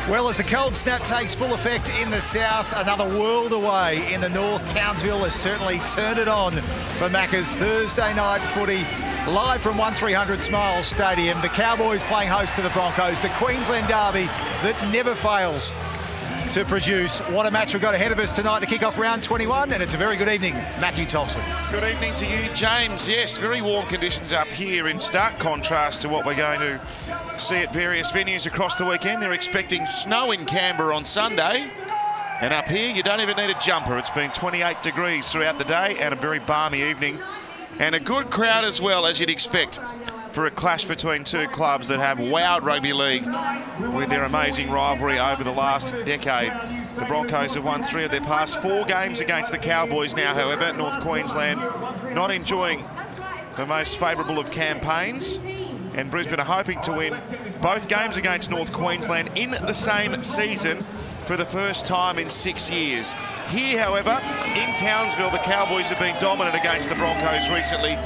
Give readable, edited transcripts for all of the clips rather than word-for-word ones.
Well, as the cold snap takes full effect in the south, another world away in the north, Townsville has certainly turned it on for Macca's Thursday night footy. Live from 1300 Smiles Stadium, the Cowboys playing host to the Broncos, the Queensland derby that never fails to produce. What a match we've got ahead of us tonight to kick off round 21, and it's a very good evening, Matthew Thompson. Good evening to you, James. Yes, very warm conditions up here in stark contrast to what we're going to see at various venues across the weekend. They're expecting snow in Canberra on Sunday, and up here you don't even need a jumper. It's been 28 degrees throughout the day and a very balmy evening, and a good crowd as well, as you'd expect for a clash between two clubs that have wowed rugby league with their amazing rivalry over the last decade. The Broncos have won 3 of their past 4 games against the Cowboys now, however. North Queensland not enjoying the most favourable of campaigns, and Brisbane are hoping to win both games against North Queensland in the same season for the first time in 6 years. Here, however, in Townsville, the Cowboys have been dominant against the Broncos recently,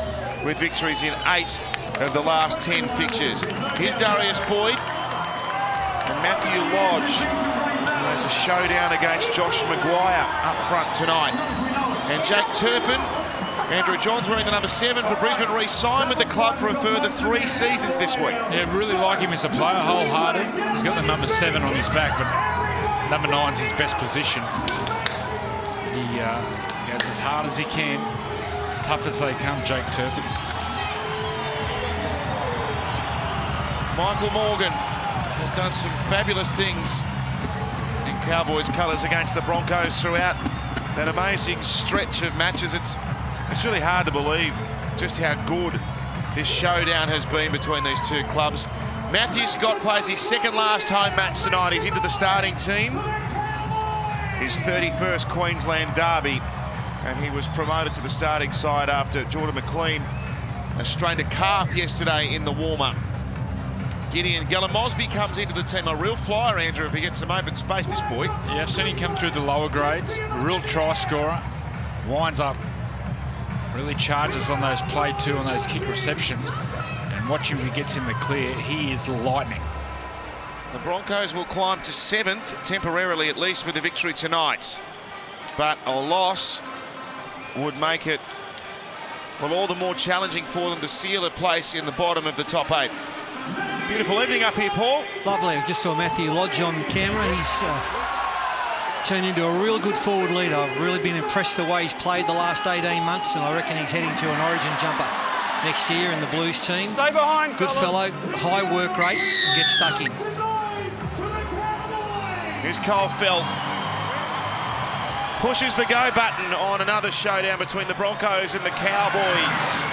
with victories in 8 of the last 10 fixtures. Here's Darius Boyd and Matthew Lodge. There's a showdown against Josh Maguire up front tonight. And Jack Turpin, Andrew Johns wearing the number 7 for Brisbane, re-signed with the club for a further 3 seasons this week. Yeah, really like him as a player, wholehearted. He's got the number 7 on his back, but number 9's his best position. He goes as hard as he can, tough as they come, Jake Turpin. Michael Morgan has done some fabulous things in Cowboys colours against the Broncos throughout that amazing stretch of matches. It's really hard to believe just how good this showdown has been between these two clubs. Matthew Scott plays his second last home match tonight. He's into the starting team. His 31st Queensland derby, and he was promoted to the starting side after Jordan McLean strained a calf yesterday in the warm-up. Gideon Gallimosby comes into the team, a real flyer, Andrew, if he gets some open space, this boy. Yeah, I've seen him come through the lower grades, a real try scorer, winds up, really charges on those play two and those kick receptions, and watch him when he gets in the clear, he is lightning. The Broncos will climb to 7th, temporarily at least, with a victory tonight. But a loss would make it, well, all the more challenging for them to seal a place in the bottom of the top 8. Beautiful evening up here, Paul. Lovely. I just saw Matthew Lodge on camera. He's turned into a real good forward leader. I've really been impressed the way he's played the last 18 months, and I reckon he's heading to an Origin jumper next year in the Blues team. Stay behind, good fellow, high work rate, get stuck in. Here's Cole Felt. Pushes the go button on another showdown between the Broncos and the Cowboys.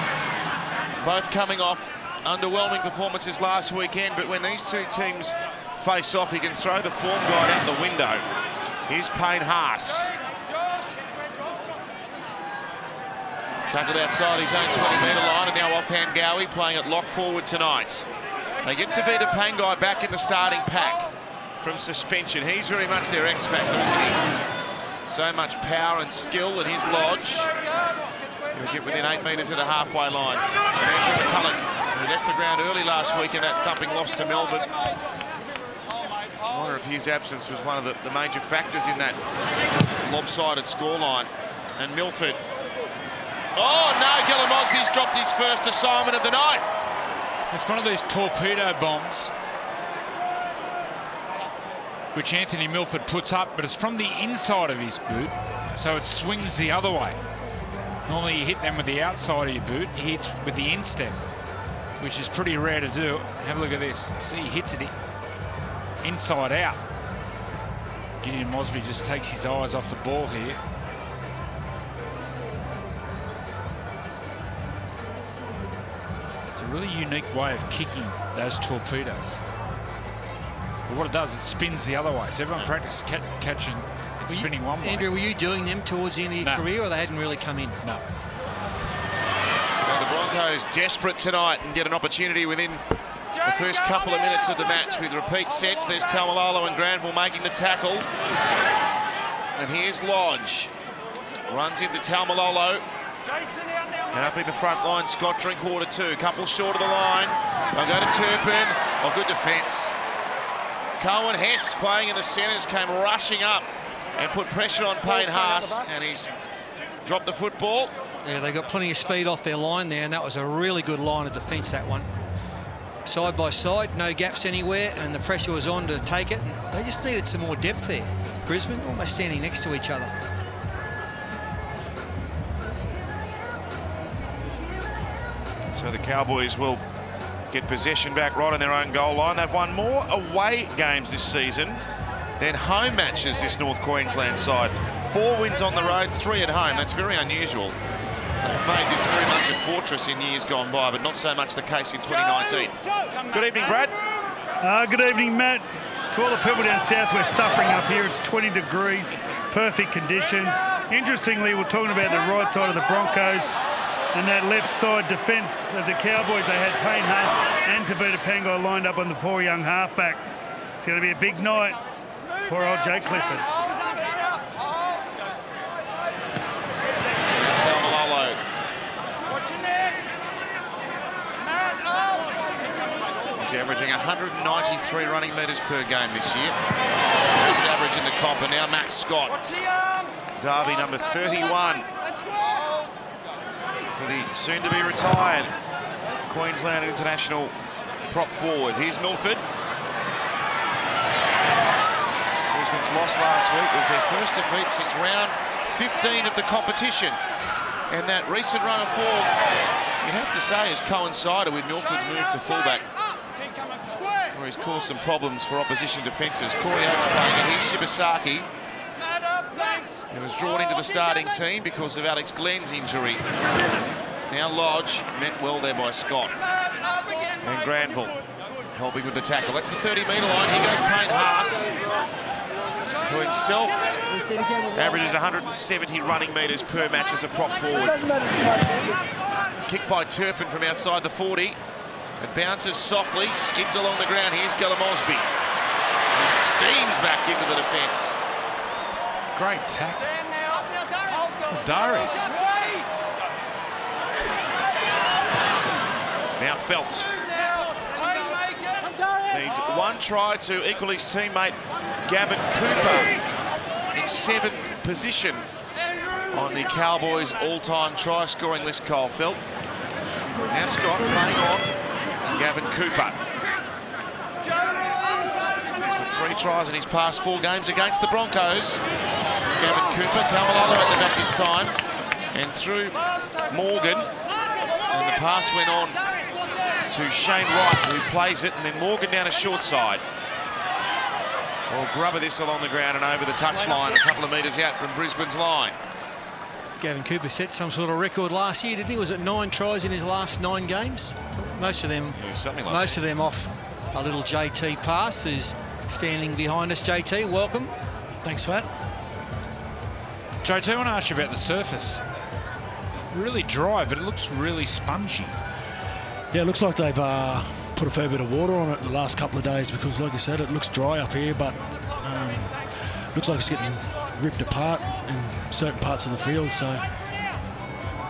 Both coming off underwhelming performances last weekend, but when these two teams face off, he can throw the form guide out the window. Here's Payne Haas. Tackled outside his own 20-metre line, and now offhand Gowie playing at lock forward tonight. They get Tavita Pangai back in the starting pack from suspension. He's very much their X-factor, isn't he? So much power and skill, and his Lodge. He'll get within 8 metres of the halfway line. And Andrew McCulloch, who left the ground early last week in that thumping loss to Melbourne. I wonder if his absence was one of the major factors in that lopsided scoreline. And Milford. Oh no, Gallimosby's dropped his first assignment of the night. It's one of these torpedo bombs which Anthony Milford puts up, but it's from the inside of his boot, so it swings the other way. Normally you hit them with the outside of your boot, he hits with the instep, which is pretty rare to do. Have a look at this. See, he hits it inside out. Gideon Mosby just takes his eyes off the ball here. It's a really unique way of kicking those torpedoes. But what it does, it spins the other way. So everyone practices catching and spinning one way. Andrew, were you doing them towards the end of your career, or they hadn't really come in? No. So the Broncos desperate tonight and get an opportunity within the first couple of minutes of the match with repeat sets. There's Taumalolo and Granville making the tackle. And here's Lodge. Runs into Taumalolo. And up in the front line, Scott Drinkwater too. Couple short of the line. They'll go to Turpin. Oh, good defence. Cohen Hess playing in the centres came rushing up and put pressure on Payne Haas, and he's dropped the football. Yeah, they got plenty of speed off their line there, and that was a really good line of defence, that one. Side by side, no gaps anywhere, and the pressure was on to take it. They just needed some more depth there. Brisbane almost standing next to each other. So the Cowboys will get possession back right on their own goal line. They've won more away games this season than home matches, this North Queensland side. 4 wins on the road, 3 at home. That's very unusual. They've made this very much a fortress in years gone by, but not so much the case in 2019. Good evening, Brad. Good evening, Matt. To all the people down south, we're suffering up here. It's 20 degrees, perfect conditions. Interestingly, we're talking about the right side of the Broncos and that left side defence of the Cowboys. They had Payne Haas and Tavita Pangai lined up on the poor young halfback. It's going to be a big night. Poor old Jake Clifford. He's averaging 193 running metres per game this year. Best average in the comp, and now Matt Scott. Derby number 31 for the soon-to-be retired Queensland international prop forward. Here's Milford. Brisbane's loss last week was their first defeat since round 15 of the competition. And that recent run of form, you'd have to say, has coincided with Milford's move to fullback, where he's caused some problems for opposition defences. Corey Oates playing it. Here's Shibasaki, who was drawn into the starting team because of Alex Glenn's injury. Now Lodge, met well there by Scott. And Granville helping with the tackle. That's the 30-metre line. Here goes Payne Haas, who himself averages 170 running metres per match as a prop forward. Kick by Turpin from outside the 40. It bounces softly, skids along the ground. Here's Mosby. He steams back into the defence. Great tackle. Darius. Now Felt needs one try to equal his teammate Gavin Cooper in 7th position on the Cowboys' all-time try-scoring list, Kyle Felt. Now Scott playing on Gavin Cooper. He's got 3 tries in his past 4 games against the Broncos. Gavin Cooper, Taumalolo at the back this time, and through Morgan. And the pass went on to Shane Wright, who plays it, and then Morgan down a short side. Well, grubber this along the ground and over the touchline, a couple of metres out from Brisbane's line. Gavin Cooper set some sort of record last year, didn't he? Was it 9 tries in his last 9 games? Most of them, off a little JT pass, who's standing behind us. JT, welcome. Thanks for that. JT, I want to ask you about the surface. Really dry, but it looks really spongy. Yeah, it looks like they've put a fair bit of water on it the last couple of days because, like you said, it looks dry up here, but looks like it's getting ripped apart in certain parts of the field. So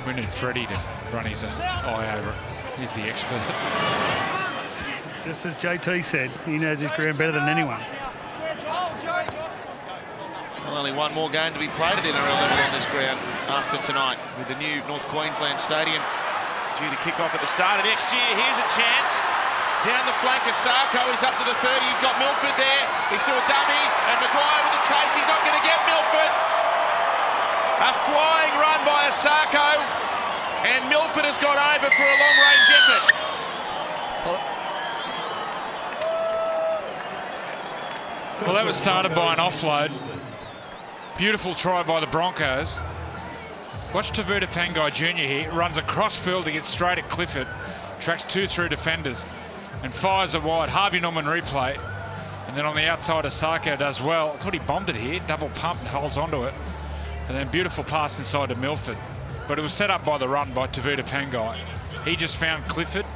we need Freddie to run his eye over it. He's the expert. Just as JT said, he knows his ground better than anyone. Well, only one more game to be played at NRL level on this ground after tonight, with the new North Queensland Stadium due to kick off at the start of next year. Here's a chance. Down the flank of Sarko, he's up to the 30, he's got Milford there. He threw a dummy, and Maguire with the chase, he's not going to get Milford. A flying run by Asako, and Milford has got over for a long-range effort. Well, that was started by an offload. Beautiful try by the Broncos. Watch Tavita Pangai Jr. here. Runs across field to get straight at Clifford. Tracks 2 through defenders and fires it wide. Harvey Norman replay. And then on the outside, Asako does well. I thought he bombed it here. Double pump and holds onto it. And then beautiful pass inside to Milford. But it was set up by the run by Tavita Pangai. He just found Clifford.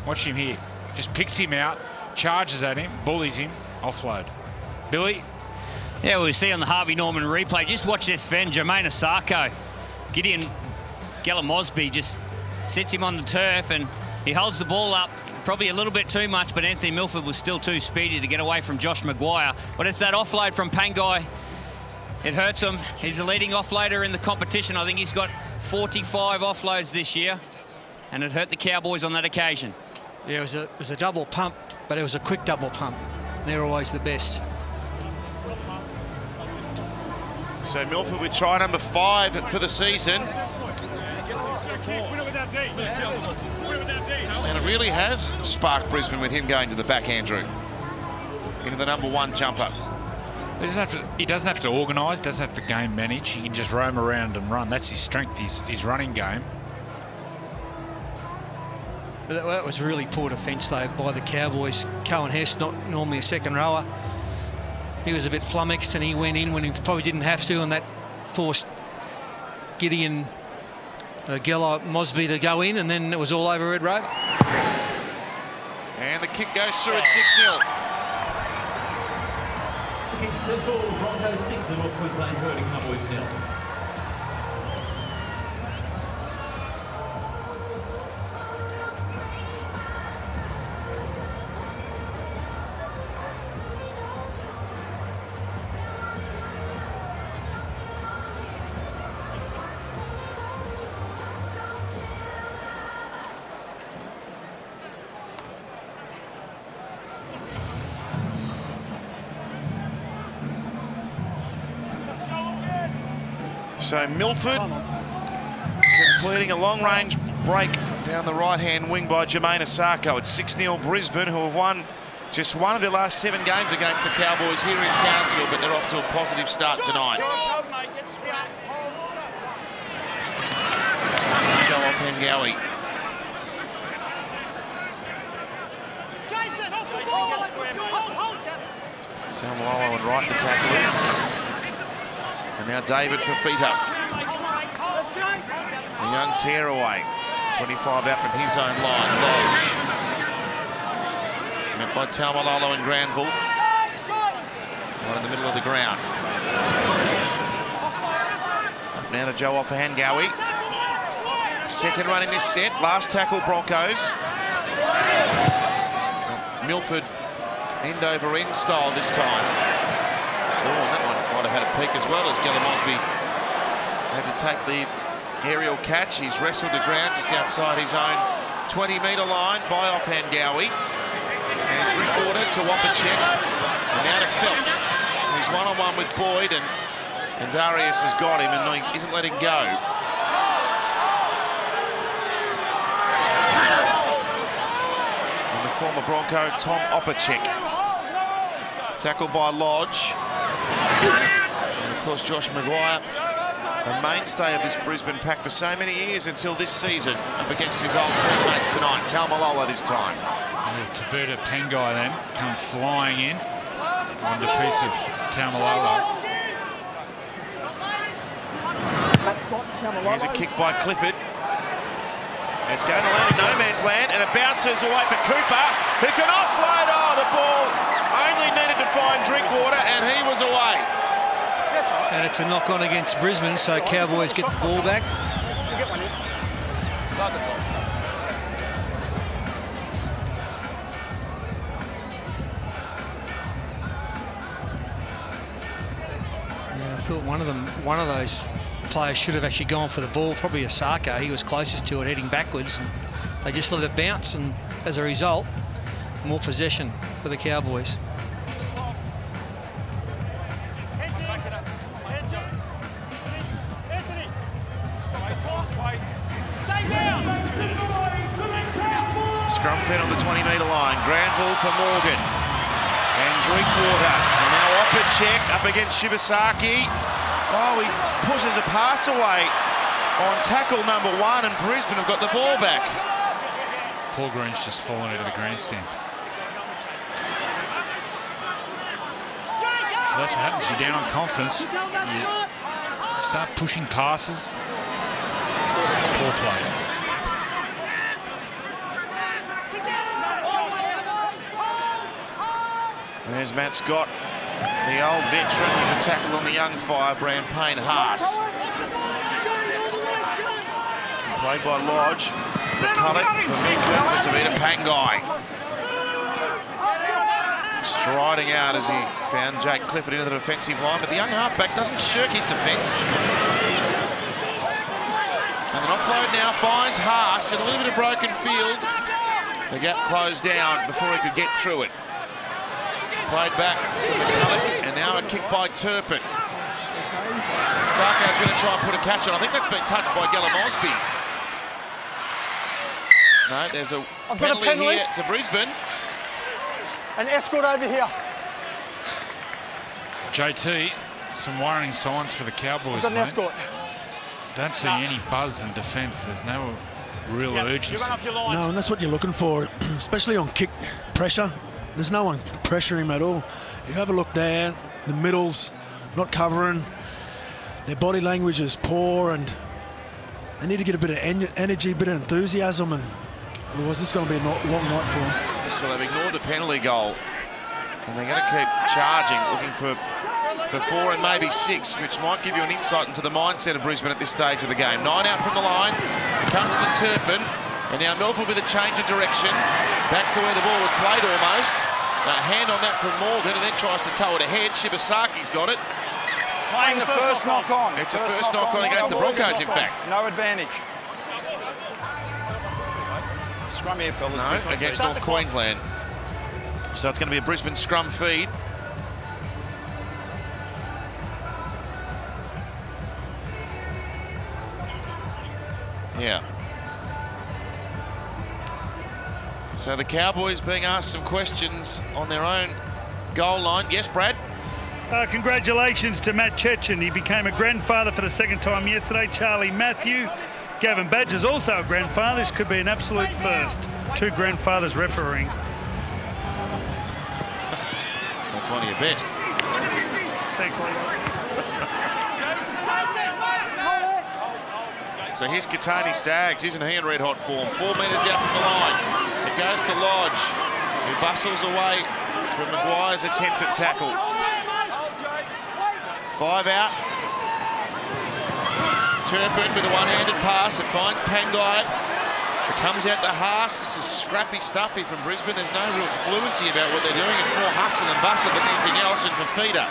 Watch him here. Just picks him out, charges at him, bullies him, offload. Billy? Yeah, well, we see on the Harvey Norman replay, just watch this fend, Jermaine Asako. Gideon Mosby just sits him on the turf and he holds the ball up, Probably a little bit too much, but Anthony Milford was still too speedy to get away from Josh Maguire. But it's that offload from Pangai. It hurts him. He's the leading offloader in the competition. I think he's got 45 offloads this year, and it hurt the Cowboys on that occasion. Yeah, it was a double pump, but it was a quick double pump. They're always the best. So Milford with try number 5 for the season. And it really has sparked Brisbane with him going to the back, Andrew, into the number 1 jumper. He doesn't have to organise, doesn't have to game manage. He can just roam around and run. That's his strength, his running game. But that was really poor defence, though, by the Cowboys. Cohen Hess, not normally a second rower. He was a bit flummoxed and he went in when he probably didn't have to, and that forced Gideon Geller Mosby to go in, and then it was all over Red Rope. And the kick goes through at 6-0. Kick successful, Broncos 6, the North Queensland Cowboys 0. So Milford completing a long-range break down the right-hand wing by Jermaine Asako. It's 6-0 Brisbane, who have won just one of their last 7 games against the Cowboys here in Townsville, but they're off to a positive start tonight. Joe off Hengawi. Jason, off the ball! Hold! Tamalolo and Wright, the tacklers. And now David Fafita. A young tearaway. 25 out from his own line. Lodge. Met by Tamalolo and Granville. Right in the middle of the ground. Up now to Joe Offahangawi. Second run in this set. Last tackle Broncos. Milford end over end style this time. Oh, and that one might have had a peek as well, as Geller Mosby had to take the aerial catch. He's wrestled the ground just outside his own 20-metre line by Offahangawi. And Drinkwater to Wapachek. And now to Phelps. He's one-on-one with Boyd, and Darius has got him and he isn't letting go. And the former Bronco, Tom Opacek. Tackled by Lodge. And of course Josh Maguire, the mainstay of this Brisbane pack for so many years until this season, up against his old teammates tonight. Taumaloa this time. Tabuta Pangai then come flying in on the piece of Taumaloa. Here's a kick by Clifford. It's going to land in no man's land, and it bounces away for Cooper, who can offload. Oh, the ball only needed to find Drinkwater, and he was away. And it's a knock-on against Brisbane, so Cowboys get the ball back. Yeah, I thought one of those players should have actually gone for the ball, probably Asako. He was closest to it, heading backwards, and they just let it bounce, and as a result, more possession for the Cowboys. Scrum fed on the 20-metre line. Granville for Morgan. And Drinkwater. And now Opacek up against Shibasaki. Oh, he pushes a pass away on tackle number 1, and Brisbane have got the ball back. Paul Green's just fallen into the grandstand. So that's what happens. You're down on confidence. You start pushing passes. Poor play. There's Matt Scott, the old veteran with the tackle on the young firebrand Payne Haas. Played by Lodge. McCulloch for Milford to beat a Pangai. Striding out as he found Jake Clifford into the defensive line, but the young halfback doesn't shirk his defence. And an offload now finds Haas in a little bit of broken field. The gap closed down before he could get through it. Played back to McCulloch, and now a kick by Turpin. Sarko's going to try and put a catch on. I think that's been touched by Gallum Osby. No, there's a penalty here to Brisbane. An escort over here. JT, some worrying signs for the Cowboys, Got an mate. escort. Don't see any buzz in defence. There's no real urgency. You run off your line. No, and that's what you're looking for, especially on kick pressure. There's no one pressuring him at all. You have a look there, the middles not covering. Their body language is poor, and they need to get a bit of energy, a bit of enthusiasm, and otherwise this is going to be a long night for them. So they've ignored the penalty goal, and they're going to keep charging, looking for 4 and maybe 6, which might give you an insight into the mindset of Brisbane at this stage of the game. 9 out from the line, it comes to Turpin, and now Milford with a change of direction, back to where the ball was played almost. A hand on that from Morgan, and then tries to tow it ahead. Shibasaki's got it. Playing the first knock on. It's a first knock on against the Broncos, in fact. No advantage. Scrum here, fellas. No, against North Queensland. So it's going to be a Brisbane scrum feed. Yeah. So the Cowboys being asked some questions on their own goal line. Yes, Brad? Congratulations to Matt Chechen. He became a grandfather for the second time yesterday. Charlie Matthew. Gavin Badger's also a grandfather. This could be an absolute first. 2 grandfathers refereeing. That's one of your best. Thanks, Lee. So here's Katani Staggs, isn't he in red hot form? 4 metres out from the line. It goes to Lodge, who bustles away from Maguire's attempt at tackle. 5 out. Turpin with a one-handed pass. It finds Pangai. It comes out to Haas. This is scrappy stuff here from Brisbane. There's no real fluency about what they're doing. It's more hustle and bustle than anything else. And Fafita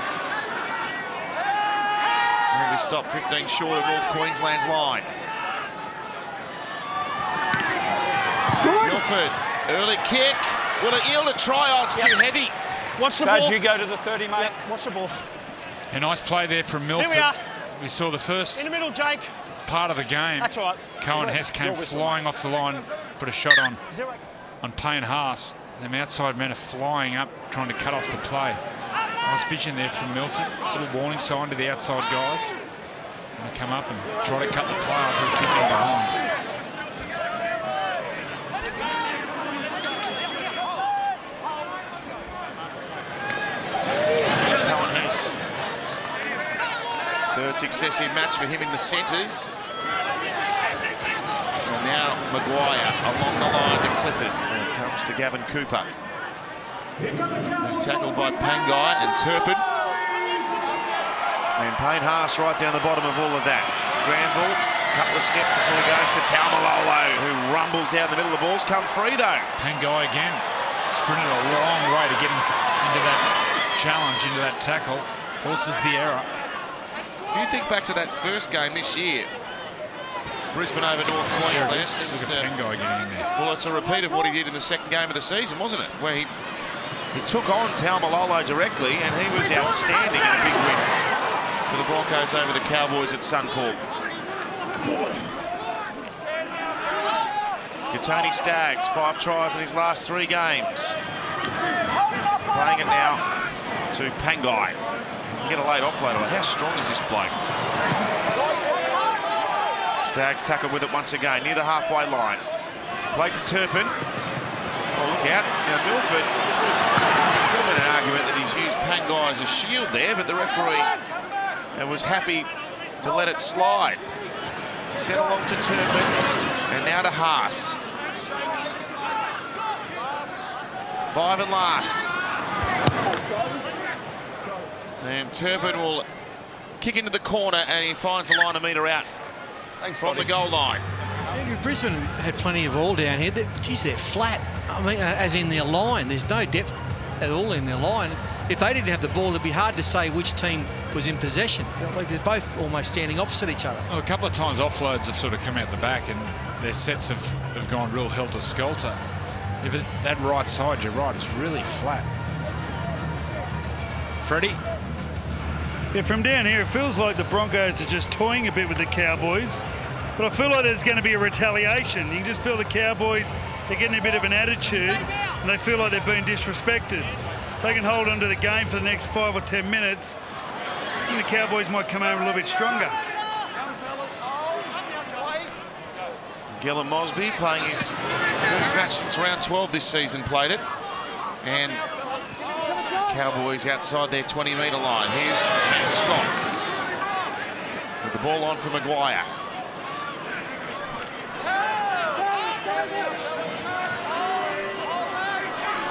will be stopped 15 short of North Queensland's line. Milford, early kick. Will it yield a try? Oh, it's too heavy. What's the ball? You go to the 30, mate. What's the ball? A nice play there from Milford. Here we are. We saw the first In the middle, Jake. part of the game. That's all right. Cohen Hess came flying off the line, put a shot on Payne Haas. Them outside men are flying up, trying to cut off the play. Nice vision there from Milford. Little warning sign to the outside guys. And they come up and try to cut the play after kicking behind. Cohen Hess. Third successive match for him in the centres. And now Maguire along the line to Clifford. And it comes to Gavin Cooper. He's tackled by Pangai and Turpin. And Payne Haas right down the bottom of all of that. Granville, couple of steps before he goes to Taumalolo, who rumbles down the middle. The ball's come free though. Pangai again sprinted a long way to get into that challenge, into that tackle. Forces the error. If you think back to that first game this year, Brisbane over North Queensland. Look at Pangai getting in there. Well, it's a repeat of what he did in the second game of the season, wasn't it? Where he took on Taumalolo directly, and he was outstanding in a big win for the Broncos over the Cowboys at Suncorp. Katani Staggs, 5 tries in his last 3 games. Playing it now to Pangai. Get a late offload on it. How strong is this bloke? Staggs tackled with it once again, near the halfway line. Played to Turpin. Oh, look out. Now Milford, could have been an argument that he's used Pangai as a shield there, but the referee was happy to let it slide. Set along to Turpin, and now to Haas. 5 and last. And Turpin will kick into the corner, and he finds the line a metre out from the goal line. Brisbane had plenty of all down here. Geez, they're flat. I mean, as in their line, there's no depth at all in their line. If they didn't have the ball, it'd be hard to say which team was in possession. Like they're both almost standing opposite each other. Well, a couple of times offloads have sort of come out the back and their sets have gone real helter-skelter. That right side, you're right, is really flat. Freddie? Yeah, from down here, it feels like the Broncos are just toying a bit with the Cowboys. But I feel like there's going to be a retaliation. You can just feel the Cowboys, they're getting a bit of an attitude and they feel like they're being disrespected. They can hold on to the game for the next 5 or 10 minutes. I think the Cowboys might come home a little bit stronger. Gillum Mosby playing his first match since round 12 this season, played it. And Cowboys outside their 20-metre line. Here's Scott with the ball on for Maguire.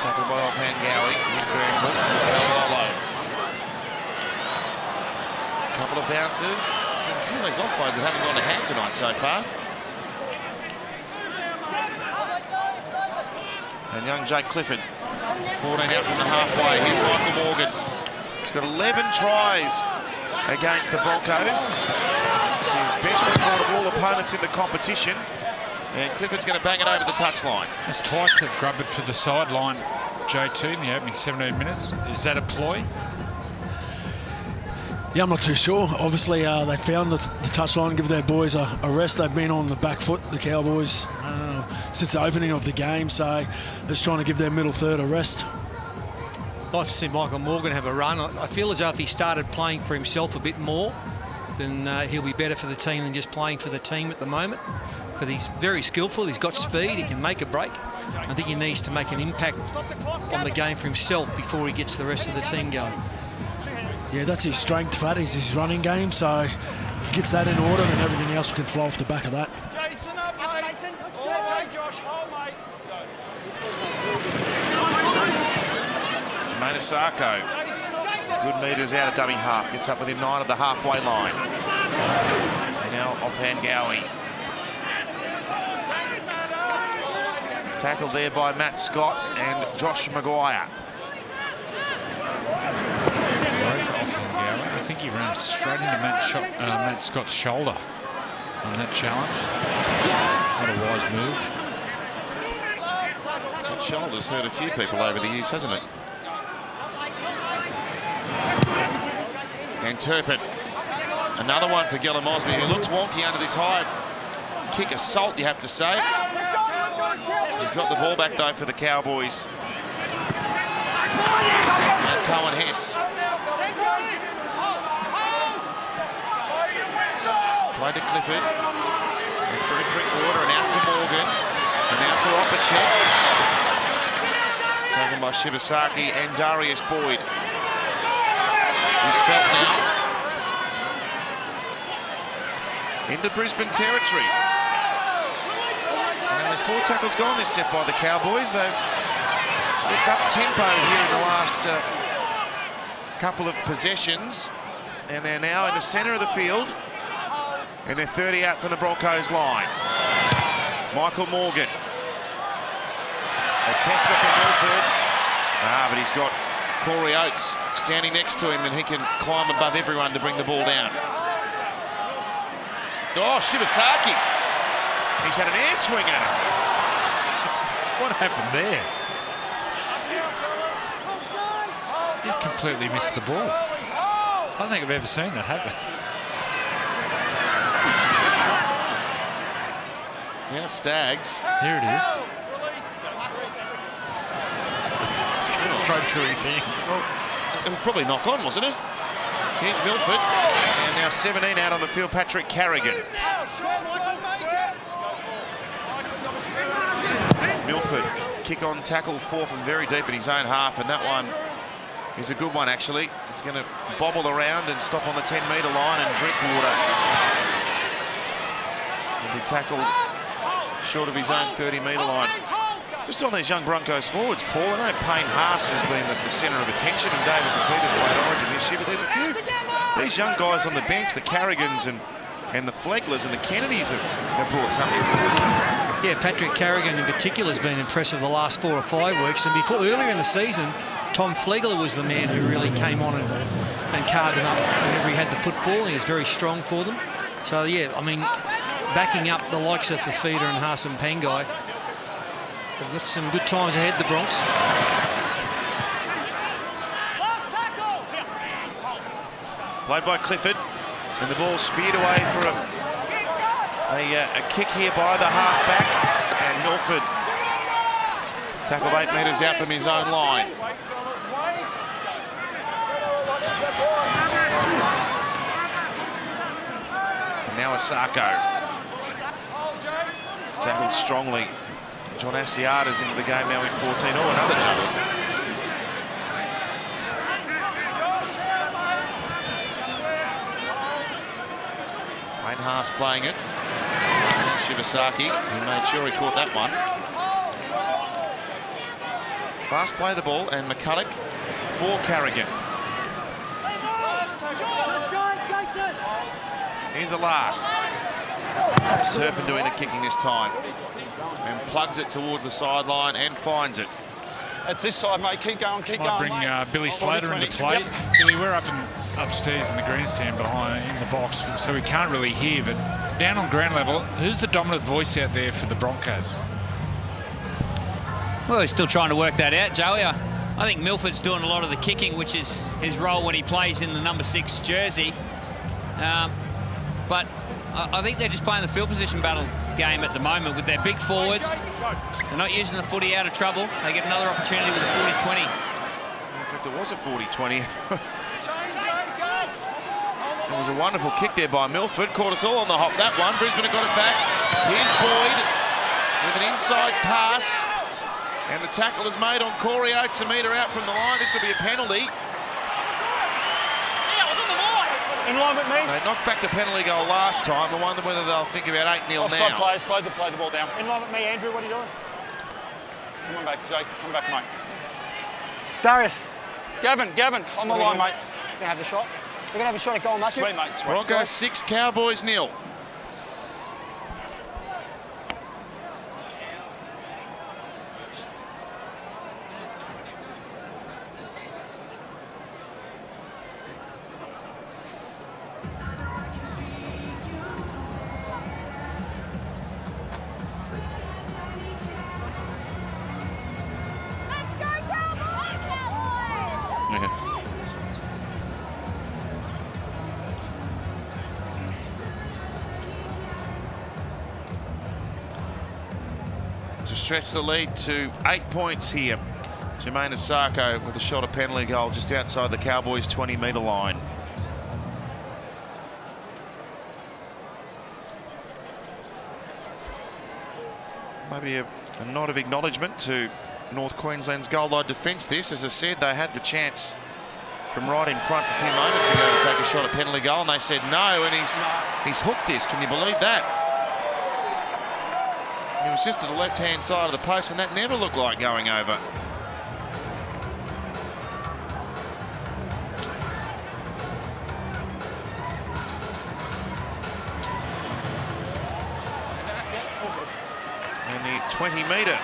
Tackled by offhand Gowie. Here's Burnbull. Here's Talalolo. A couple of bounces. There's been a few of these offloads that haven't gone to hand tonight so far. And young Jake Clifford, 14 out from the halfway. Here's Michael Morgan. He's got 11 tries against the Broncos. It's his best record of all opponents in the competition. And Clifford's going to bang it over the touchline. It's twice they've grabbed it for the sideline, J2, in the opening 17 minutes. Is that a ploy? Yeah, I'm not too sure. Obviously, they found the touchline, give their boys a rest. They've been on the back foot, the Cowboys, since the opening of the game. So they're just trying to give their middle third a rest. I'd like to see Michael Morgan have a run. I feel as though if he started playing for himself a bit more, then he'll be better for the team than just playing for the team at the moment. But he's very skillful, he's got speed, he can make a break. I think he needs to make an impact on the game for himself before he gets the rest of the team going. Yeah, that's his strength, Fat, is his running game. So if he gets that in order, then everything else can flow off the back of that. Jason, up, mate. Jason. Josh, hold, mate. Jermaine Asako. Good metres out of dummy half. Gets up within 9 of the halfway line. And now offhand Gowie. Tackled there by Matt Scott and Josh Maguire. I think he ran straight into Matt Scott's shoulder on that challenge. What a wise move. That shoulder's hurt a few people over the years, hasn't it? And Turpin. Another one for Gillum Mosby, who looks wonky under this high kick assault, you have to say. He's got the ball back, though, for the Cowboys. And Cohen Hess. Played to Clifford. It's through Drinkwater and out to Morgan. And now for Opacek. Taken by Shibasaki and Darius Boyd. He's felt now. Into Brisbane territory. And only 4 tackles gone this set by the Cowboys. They've picked up tempo here in the last couple of possessions. And they're now in the centre of the field. And they're 30 out from the Broncos line. Michael Morgan. A tester for Milford. But he's got Corey Oates standing next to him and he can climb above everyone to bring the ball down. Oh, Shibasaki. He's had an air swing at him. What happened there? Just completely missed the ball. I don't think I've ever seen that happen. Now Staggs. Here it is. It's going straight through his hands. Well, it was probably knock on, wasn't it? Here's Milford. And now 17 out on the field, Patrick Carrigan. Milford, kick on tackle 4 from very deep in his own half, and that one is a good one, actually. It's going to bobble around and stop on the 10-metre line, and Drinkwater will be tackled short of his own 30-metre line. Just on these young Broncos forwards, Paul, I know Payne Haas has been the centre of attention and David Fafita's played Origin this year, but there's a few these young guys on the bench, the Carrigans and And the Fleglers and the Kennedys have brought something forward. Yeah, Patrick Carrigan in particular has been impressive the last 4 or 5 weeks. And earlier in the season, Tom Flegler was the man who really came on and carved him up whenever he had the football. He was very strong for them. So, yeah, I mean, backing up the likes of Fafita and Haas and Pangai, they've got some good times ahead, the Bronx. Played by Clifford, and the ball speared away for a kick here by the half-back, and Milford tackled 8 metres out from his own line. Now Asako. Tackled strongly. John Asiata's into the game now in 14. Oh, another jump. Wayne Haas playing it. Shibasaki, he made sure he caught that one. Fast play the ball, and McCulloch for Carrigan. Here's the last. It's Turpin doing the kicking this time. And plugs it towards the sideline and finds it. It's this side, mate. Keep going, keep going. Bring Billy Slater into play. Yep. Billy, we're upstairs in the grandstand behind in the box, so we can't really hear. But down on ground level, who's the dominant voice out there for the Broncos? Well, he's still trying to work that out, Joey. I think Milford's doing a lot of the kicking, which is his role when he plays in the number 6 jersey. But I think they're just playing the field position battle game at the moment with their big forwards. They're not using the footy out of trouble. They get another opportunity with a 40-20. In fact, it was a 40-20. It was a wonderful kick there by Milford. Caught us all on the hop, that one. Brisbane have got it back. Here's Boyd with an inside pass. And the tackle is made on Corey Oates, a metre out from the line. This will be a penalty. In line with me. They knocked back the penalty goal last time. I wonder whether they'll think about 8-0 now. Offside players, play the ball down. In line with me, Andrew. What are you doing? Come on back, Jake. Come back, mate. Darius. Gavin, on the line, mate. You're gonna have the shot. You're gonna have a shot at goal, Matthew. Sweet, mate. Sweet. Broncos 6, Cowboys 0. To stretch the lead to 8 points here. Jermaine Asako with a shot at penalty goal just outside the Cowboys' 20-metre line. Maybe a nod of acknowledgement to North Queensland's goal line defence this. As I said, they had the chance from right in front a few moments ago to take a shot at penalty goal, and they said no, and he's hooked this. Can you believe that? He was just to the left-hand side of the post, and that never looked like going over. And the 20-metre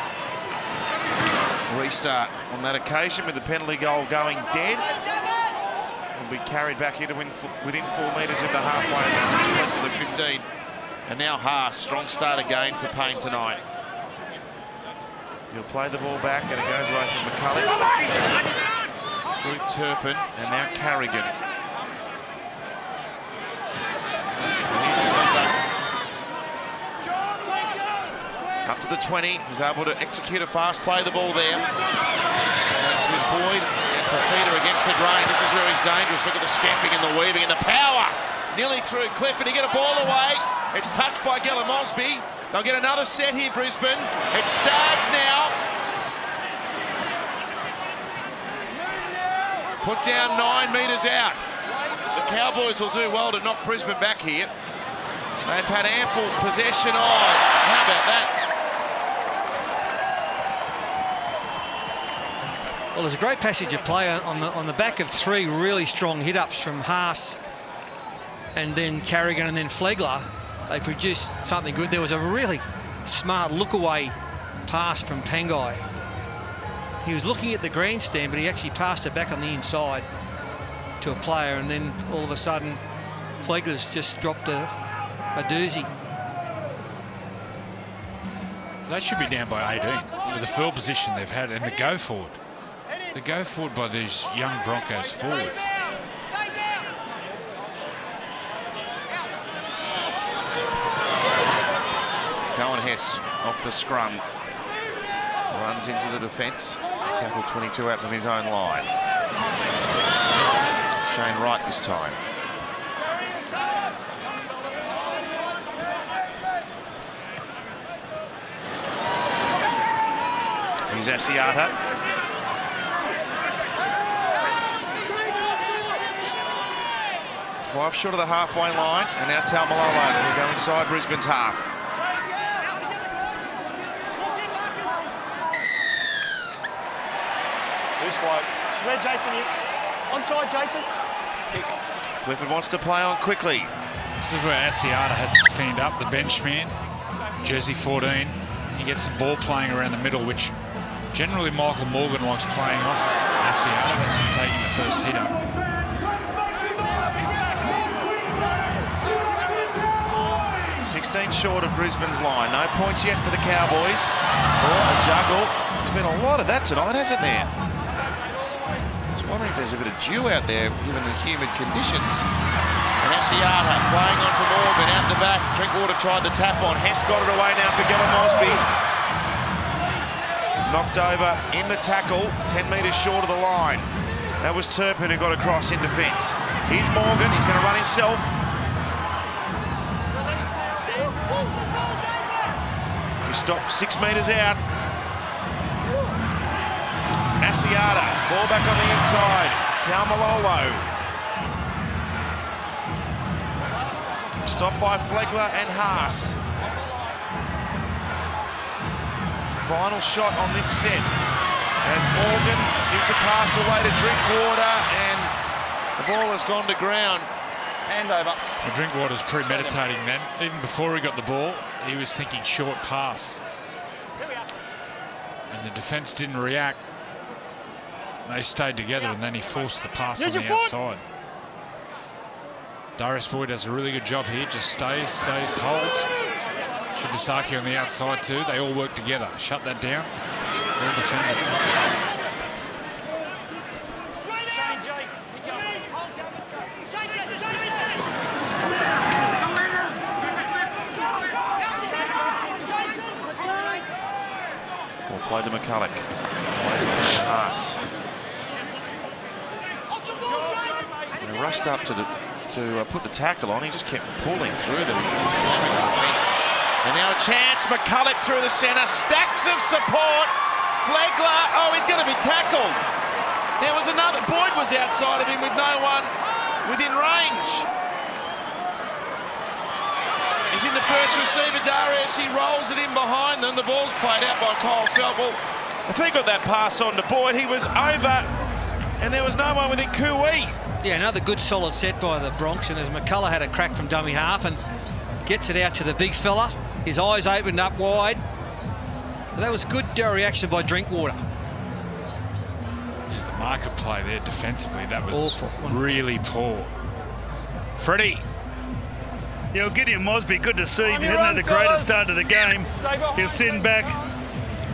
restart on that occasion with the penalty goal going dead. Will be carried back into within 4 metres of the halfway line. That's the 15. And now Haas, strong start again for Payne tonight. He'll play the ball back, and it goes away from McCulloch. Through Turpin, and now Carrigan. And here's Fleetwood. Up to the 20, he's able to execute a fast play the ball there. And it's with Boyd and Fafita against the grain. This is where he's dangerous. Look at the stepping and the weaving and the power. Nearly through Clifford to get a ball away. It's touched by Gillum Osby. They'll get another set here, Brisbane. It's Staggs now. Put down 9 metres out. The Cowboys will do well to knock Brisbane back here. They've had ample possession. Oh, how about that? Well, there's a great passage of play on the back of 3 really strong hit-ups from Haas and then Carrigan and then Flegler, they produced something good. There was a really smart look-away pass from Pangai. He was looking at the grandstand, but he actually passed it back on the inside to a player, and then all of a sudden, Flegler's just dropped a doozy. They should be down by 18 with the field position they've had and the go forward. The go forward by these young Broncos forwards. Cohen Hess off the scrum. Runs into the defence. Tackle 22 out from his own line. Shane Wright this time. Here's Asiata. Five short of the halfway line, and now Taumalolo will go inside Brisbane's half. Too slow. Where Jason is. Onside, Jason. Clifford wants to play on quickly. This is where Asiata has to stand up, the bench man. Jersey 14. He gets the ball playing around the middle, which generally Michael Morgan likes playing off Asiata. That's him taking the first hit up. 16 short of Brisbane's line. No points yet for the Cowboys. Or a juggle. There's been a lot of that tonight, hasn't there? I was wondering if there's a bit of dew out there, given the humid conditions. And Asiata playing on for Morgan out the back. Drinkwater tried the tap on. Hess got it away now for Gavin Mosby. Knocked over in the tackle, 10 metres short of the line. That was Turpin who got across in defence. Here's Morgan, he's going to run himself. He stopped 6 metres out. Asiata, ball back on the inside. Taumalolo. Stopped by Flegler and Haas. Final shot on this set as Morgan gives a pass away to Drinkwater, and the ball has gone to ground. Hand over. Well, Drinkwater's premeditating then. Even before he got the ball, he was thinking short pass. And the defence didn't react. They stayed together, and then he forced the pass on the outside. Darius Boyd does a really good job here. Just stays, holds. Shibasaki on the outside too. They all work together. Shut that down. Well defended. Well played to McCulloch. Played to Haas. They rushed up to put the tackle on. He just kept pulling through them. Carries the defence. And now a chance, McCulloch through the centre, stacks of support. Flegler, oh, he's going to be tackled. There was another, Boyd was outside of him with no one within range. He's in the first receiver, Darius, he rolls it in behind them. The ball's played out by Kyle Feltwell. If he got that pass on to Boyd, he was over, and there was no one within Kui. Yeah, another good solid set by the Bronx, and as McCullough had a crack from dummy half and gets it out to the big fella. His eyes opened up wide. So that was good reaction by Drinkwater. Just the marker play there defensively. That was awful. Really poor. Freddie. Yeah, well, Gideon Mosby, good to see. He hasn't had the greatest start to the game. He was sitting back,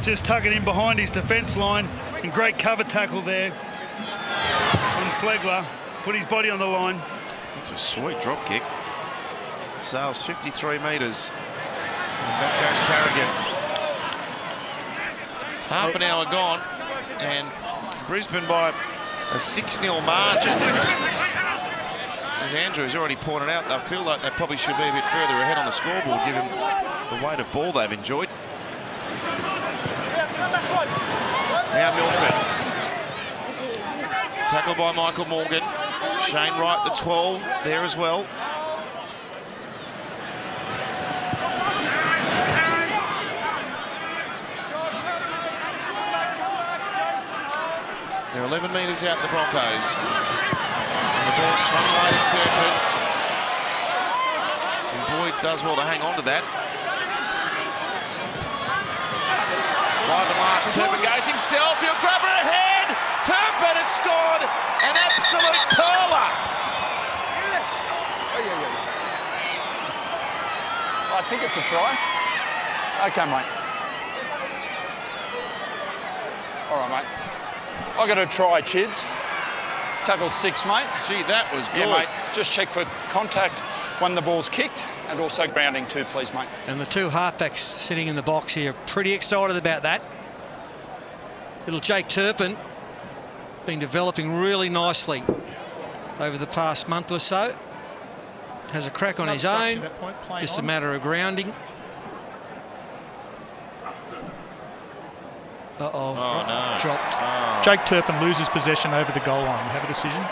just tugging in behind his defence line. And great cover tackle there on Flegler. Put his body on the line. That's a sweet drop kick. Sails 53 metres. And back goes Carrigan. Half an hour gone, and Brisbane by a 6-0 margin. As Andrew's already pointed out, they feel like they probably should be a bit further ahead on the scoreboard, given the weight of ball they've enjoyed. Now Milford. Tackled by Michael Morgan. Shane Wright, the 12, there as well. They're 11 metres out, the Broncos. And the ball swung away to Turpin. Boyd does well to hang on to that. 5 and last, Turpin goes himself, he'll grab her ahead! Turpin has scored an absolute curler! I think it's a try. Okay, mate. All right, mate. I got a try, Chids. Tackle 6, mate. Gee, that was good. Yeah, mate. Just check for contact when the ball's kicked, and also grounding too, please, mate. And the two halfbacks sitting in the box here, pretty excited about that. Little Jake Turpin been developing really nicely over the past month or so. Has a crack on his own, just a matter of grounding. Uh-oh, dropped. Oh. Jake Turpin loses possession over the goal line. We have a decision.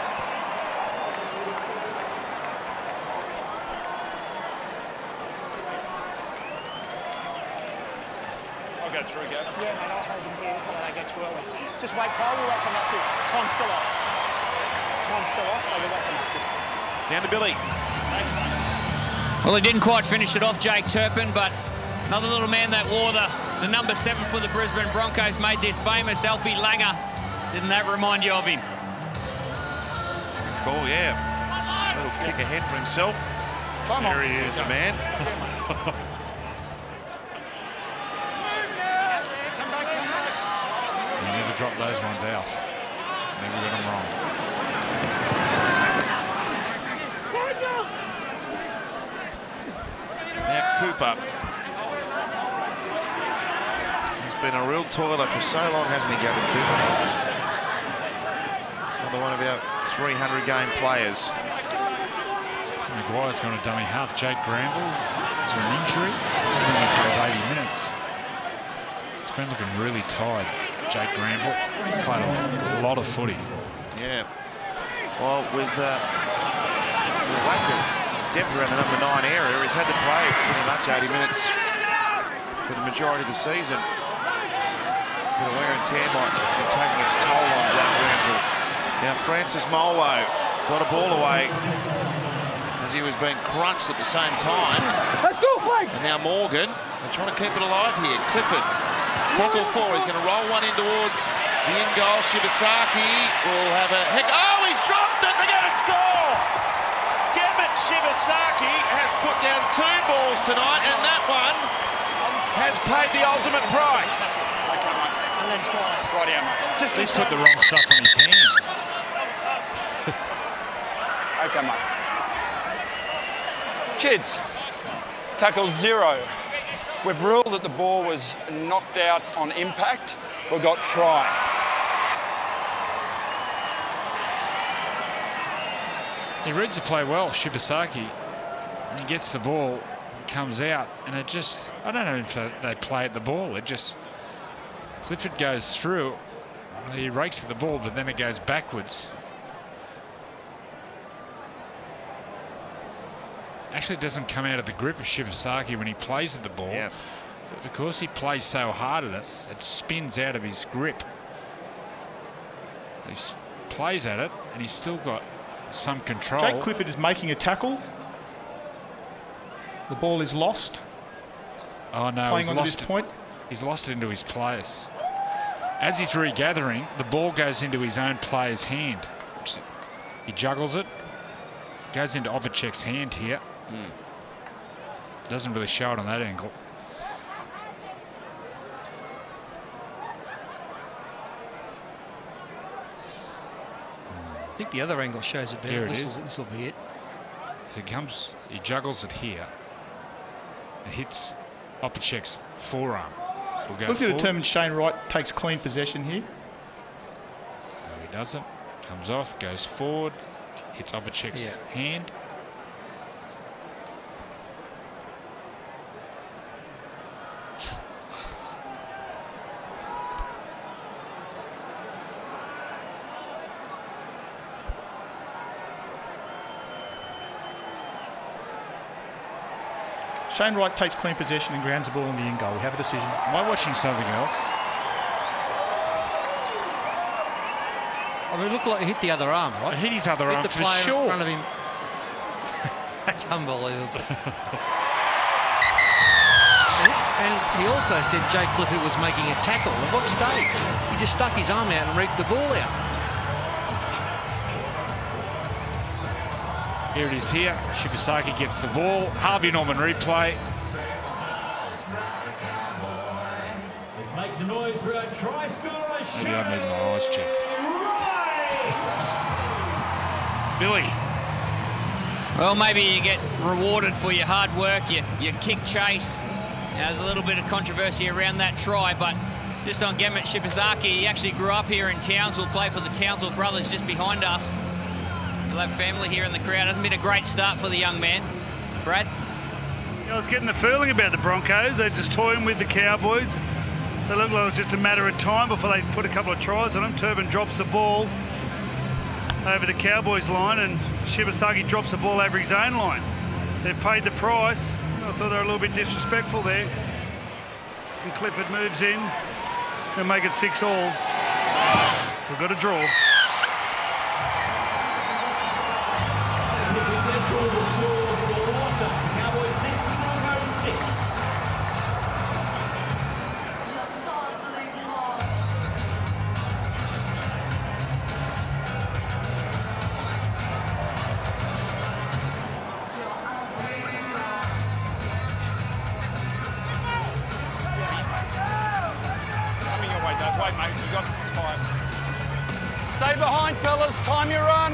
I'll go through, Gavin. Yeah, mate, I'll hold him here so they don't get too early. Just wait, Kyle, we'll wait for Matthew. Time's still off. Time's still off, so we'll wait for Matthew. Down to Billy. Well, he didn't quite finish it off, Jake Turpin, but another little man that wore the number 7 for the Brisbane Broncos made this famous Alfie Langer. Didn't that remind you of him? Cool, yeah. A little kick ahead for himself. There he is. The man. You never drop those ones out. Never got them wrong. Now Cooper. He's been a real toiler for so long, hasn't he, Gavin Cooper? Another one of our 300-game players. Maguire's gone to dummy half. Jake Granville is an injury. He only plays 80 minutes. He's been looking really tired, Jake Granville. Played a lot of footy. Yeah. Well, with lack of depth around the number 9 area, he's had to play pretty much 80 minutes for the majority of the season. Bit of wear and tear might be taking its toll on Jake Granville. Now Francis Molo got a ball away as he was being crunched at the same time. Let's go, Frank! And now Morgan, they're trying to keep it alive here. Clifford, tackle 4, he's going to roll one in towards the in goal. Shibasaki will have a heck. Oh, he's dropped it, they're going to score! Gemmett Shibasaki has put down 2 balls tonight, and that one has paid the ultimate price. And then try. Right here, mate. Just He's put the wrong stuff on his hands. Okay, mate. Chids, tackle 0. We've ruled that the ball was knocked out on impact. We've got try. He reads the play well, Shibasaki. And he gets the ball, comes out, and it just, I don't know if they play at the ball. It just, Clifford goes through. He rakes at the ball, but then it goes backwards. Actually, it doesn't come out of the grip of Shibasaki when he plays at the ball. Yeah. But because he plays so hard at it, it spins out of his grip. He plays at it, and he's still got some control. Jake Clifford is making a tackle. The ball is lost. Oh no, Playing on this point. He's lost it into his players. As he's regathering, the ball goes into his own player's hand. He juggles it. Goes into Ovechek's hand here. Doesn't really show it on that angle. I think the other angle shows it better. Here it is. This will be it. So he juggles it here. It hits Opacek's forearm. We'll go Look to forward. determine Shane Wright takes clean possession here. No, he doesn't. Comes off, goes forward, hits Opacek's hand. Shane Wright takes clean possession and grounds the ball in the in goal. We have a decision. Am I watching something else? I mean, it looked like it hit the other arm, right? It hit his other arm the for player sure. in front of him. That's unbelievable. And he also said Jake Clifford was making a tackle. At what stage? He just stuck his arm out and reeked the ball out. Here it is here. Shibasaki gets the ball. Harvey Norman replay. Let's make some noise for our try scorer. Maybe I need my eyes checked. Billy. Well, maybe you get rewarded for your hard work, your kick chase. There's a little bit of controversy around that try, but just on Gemmet Shibasaki, he actually grew up here in Townsville, played for the Townsville brothers just behind us. He'll have family here in the crowd. Hasn't been a great start for the young man. Brad? I was getting the feeling about the Broncos. They're just toying with the Cowboys. They look like it was just a matter of time before they put a couple of tries on them. Turbin drops the ball over the Cowboys line and Shibasaki drops the ball over his own line. They've paid the price. I thought they were a little bit disrespectful there. And Clifford moves in and make it 6-all. We've got a draw. Cowboys 6, Broncos 6. Wait, mate, you got this fine. Stay behind, fellas. Time your run.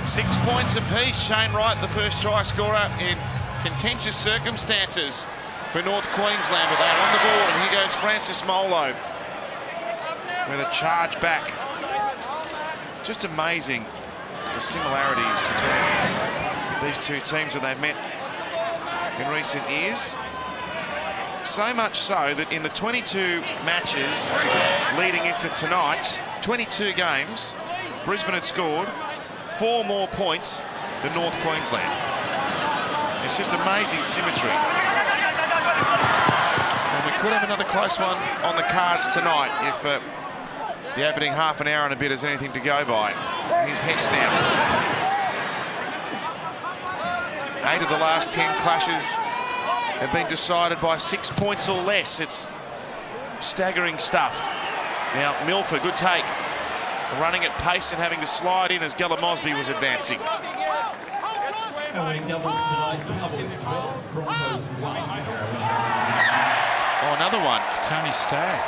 6 points apiece. Shane Wright, the first try scorer in contentious circumstances for North Queensland, but they're on the board, and here goes Francis Molo with a charge back. Just amazing the similarities between these two teams when they've met in recent years. So much so that in the 22 matches leading into tonight, 22 games, Brisbane had scored 4 more points than North Queensland. It's just amazing symmetry. And we could have another close one on the cards tonight if the opening half an hour and a bit is anything to go by. Here's Hess now. 8 of the last 10 clashes have been decided by 6 points or less. It's staggering stuff. Now, Milford, good take. Running at pace and having to slide in as Gella Mosby was advancing. And winning doubles tonight, Cowboys 12, Broncos 1. Oh, another one. Tony Staggs.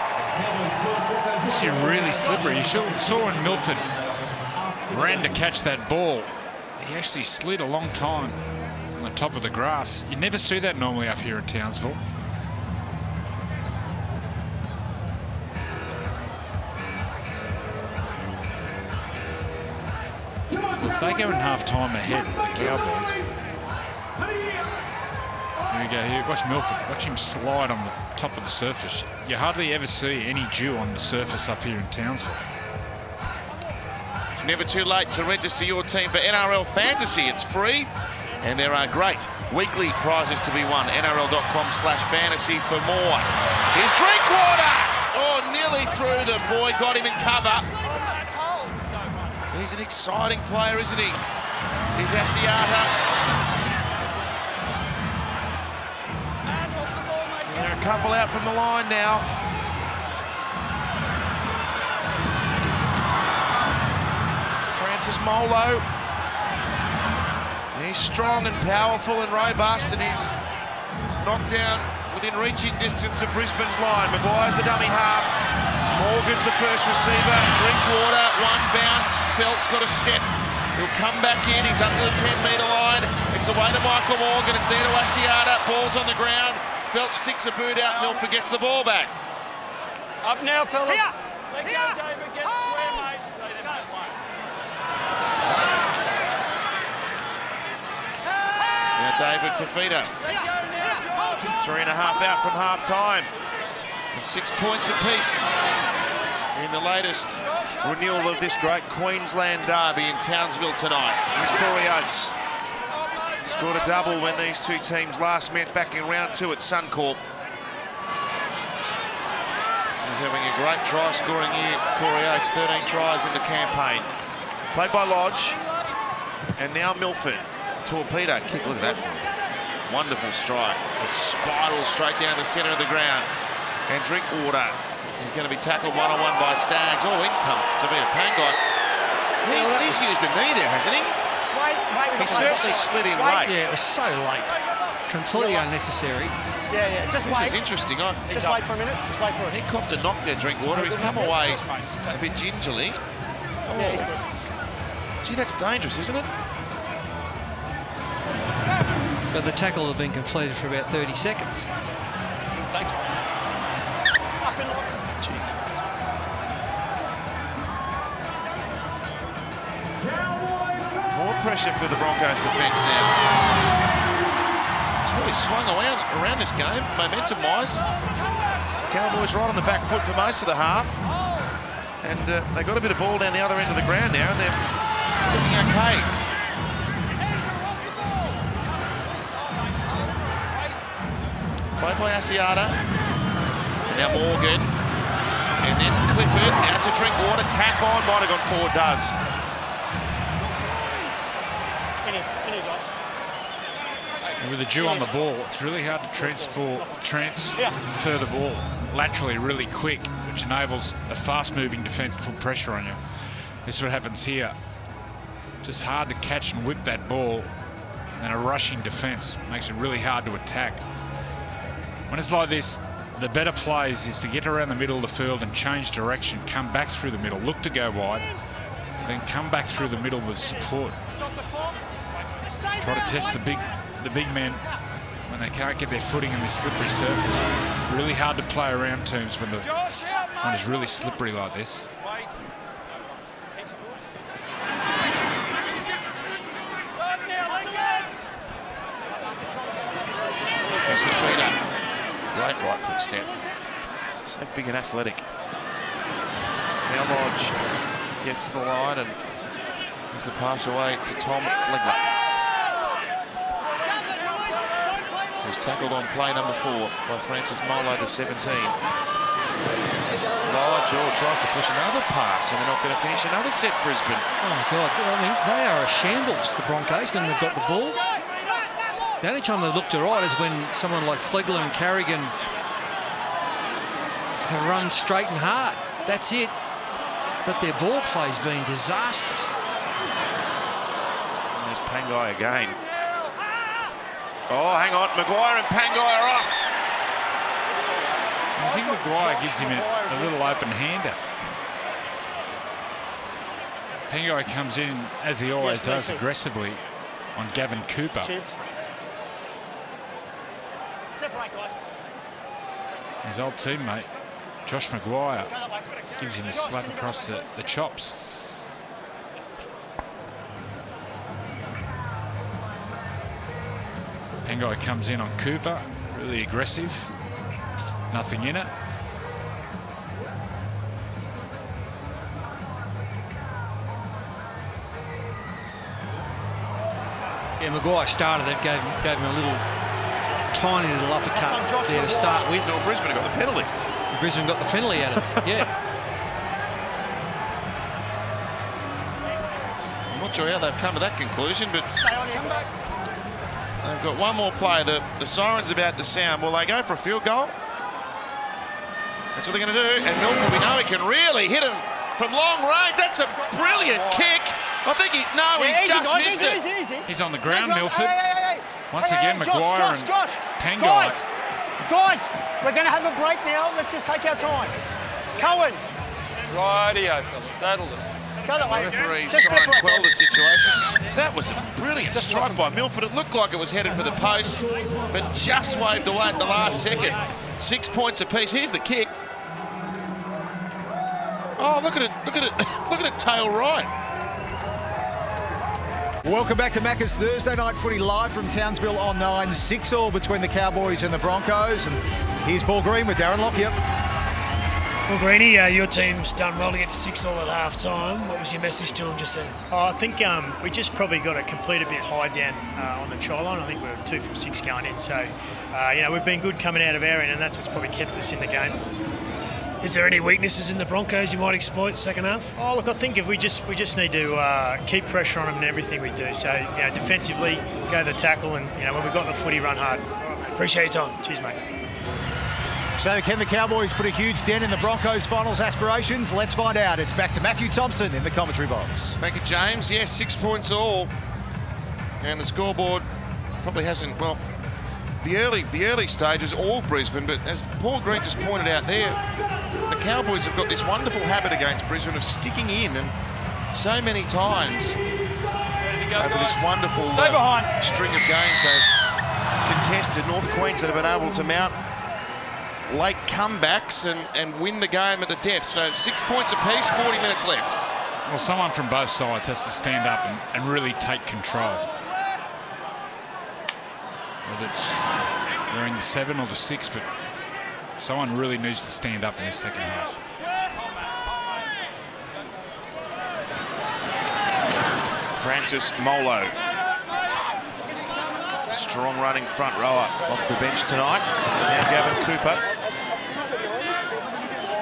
This is really slippery. You saw when Milford ran to catch that ball, he actually slid a long time on the top of the grass. You never see that normally up here in Townsville. If they go in half-time ahead, the Cowboys. Here we go here. Watch Milford. Watch him slide on the top of the surface. You hardly ever see any dew on the surface up here in Townsville. It's never too late to register your team for NRL Fantasy. It's free. And there are great weekly prizes to be won. NRL.com/fantasy for more. Here's Drinkwater! Oh, nearly through. The boy got him in cover. He's an exciting player, isn't he? Here's Asiata. There are a couple out from the line now. Francis Molo. He's strong and powerful and robust, and he's knocked down within reaching distance of Brisbane's line. Maguire's the dummy half. Morgan's the first receiver. Drinkwater, one bounce. Felt's got a step. He'll come back in. He's up to the 10-metre line. It's away to Michael Morgan. It's there to Asiata. Ball's on the ground. Felt sticks a boot out. Milford gets the ball back. Up now, fellas. Here. Let go, David. Get square, mate. Stay that way. Now David Fafita. 3.5 out from half-time. And 6 points apiece in the latest renewal of this great Queensland derby in Townsville tonight. Here's Corey Oates. Scored a double when these two teams last met back in round 2 at Suncorp. He's having a great try-scoring year, Corey Oates, 13 tries in the campaign. Played by Lodge, and now Milford. Torpedo kick, look at that. Wonderful strike. It spirals straight down the centre of the ground. And Drinkwater is going to be tackled one-on-one by Staggs. Oh, in come to be a Pangai. He's used a knee there, hasn't he? He certainly slid in late. Yeah, it was so late. Completely unnecessary. Yeah, just wait. This is interesting. Just wait for a minute. Just wait for it. He copped a knock there, Drinkwater. He's come away a bit gingerly. Oh. Yeah, he's good. Gee, that's dangerous, isn't it? But the tackle had been completed for about 30 seconds. Thanks. More pressure for the Broncos defence now. It's really swung around this game, momentum-wise. Cowboys right on the back foot for most of the half. And they got a bit of ball down the other end of the ground now, and they're looking okay. Played by Asiata. And now Morgan. And then Clifford out to Drinkwater. Tap on, might have gone forward, does. With the dew on the ball, it's really hard to transfer the ball laterally really quick, which enables a fast-moving defence to put pressure on you. This is what happens here. Just hard to catch and whip that ball, and a rushing defence makes it really hard to attack. When it's like this, the better plays is to get around the middle of the field and change direction, come back through the middle, look to go wide, then come back through the middle with support. Try to test the big men when they can't get their footing in this slippery surface. Really hard to play around teams when it's really slippery like this. Great right foot step. So big and athletic. Now Lodge gets to the line and gives the pass away to Tom Flegler. Who's tackled on play number 4 by Francis Molo, the 17. Lodge tries to push another pass, and they're not going to finish another set, Brisbane. Oh, God. I mean, they are a shambles, the Broncos, when they've got the ball. The only time they look to right is when someone like Flegler and Carrigan have run straight and hard. That's it. But their ball play's been disastrous. And there's Pangai again. Oh, hang on. Maguire and Pangai are off. I think Maguire gives him a little open-hander. Pangai comes in, as he always does, aggressively on Gavin Cooper. Separate, guys. His old teammate, Josh Maguire, gives him a slap across the chops. Pangai comes in on Cooper, really aggressive. Nothing in it. Yeah, Maguire started it, gave him a little tiny little uppercut there to start with. No, Brisbane got the penalty. Brisbane got the penalty out of it, yeah. I'm not sure how they've come to that conclusion, but they've got one more play. The siren's about to sound. Will they go for a field goal? That's what they're going to do. And Milford, we know he can really hit him from long range. That's a brilliant kick. I think he's just missed it. Easy. He's on the ground, Milford. Once again, Josh, Maguire and Josh. Pangai. Guys, we're going to have a break now. Let's just take our time. Cohen. Rightio, fellas. That'll do. Go that way. Referees Just try and separate quell them. the situation. That was a brilliant strike by Milford. It looked like it was headed for the post, but just waved away at the last second. 6 points apiece. Here's the kick. Oh, look at it. Look at it tail right. Welcome back to Macca's Thursday Night Footy live from Townsville on 9. 6-all between the Cowboys and the Broncos. And here's Paul Green with Darren Lockyer. Well, Greeny, your team's done well to get to 6-all at half-time. What was your message to them just then? I think we just probably got to complete a bit high down on the try line. I think we were 2 from 6 going in. So, we've been good coming out of our end, and that's what's probably kept us in the game. Is there any weaknesses in the Broncos you might exploit second half? Oh, look, I think if we just need to keep pressure on them in everything we do. So, defensively, go to the tackle, and when we've got the footy, run hard. Appreciate your time. Cheers, mate. So can the Cowboys put a huge dent in the Broncos' finals aspirations? Let's find out. It's back to Matthew Thompson in the commentary box. Thank you, James. Yes, 6 points all. And the scoreboard probably hasn't, well, the early stages, all Brisbane, but as Paul Green just pointed out there, the Cowboys have got this wonderful habit against Brisbane of sticking in, and so many times over this wonderful string of games they've contested, North Queensland have been able to mount late comebacks and win the game at the death. So 6 points apiece, 40 minutes left. Well, someone from both sides has to stand up and really take control. Whether it's wearing the 7 or the 6, but someone really needs to stand up in this second half. Francis Molo. Strong running front rower off the bench tonight. Now Gavin Cooper.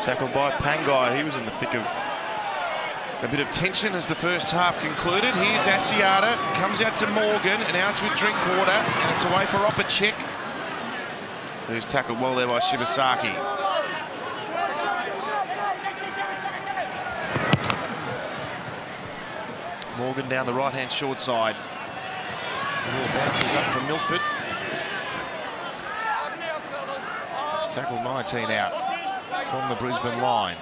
Tackled by Pangai. He was in the thick of a bit of tension as the first half concluded. Here's Asiata. Comes out to Morgan, and out with Drinkwater, and it's away for Opacek, who's tackled well there by Shibasaki. Morgan down the right-hand short side. The ball bounces up from Milford. Tackle 19 out from the Brisbane line.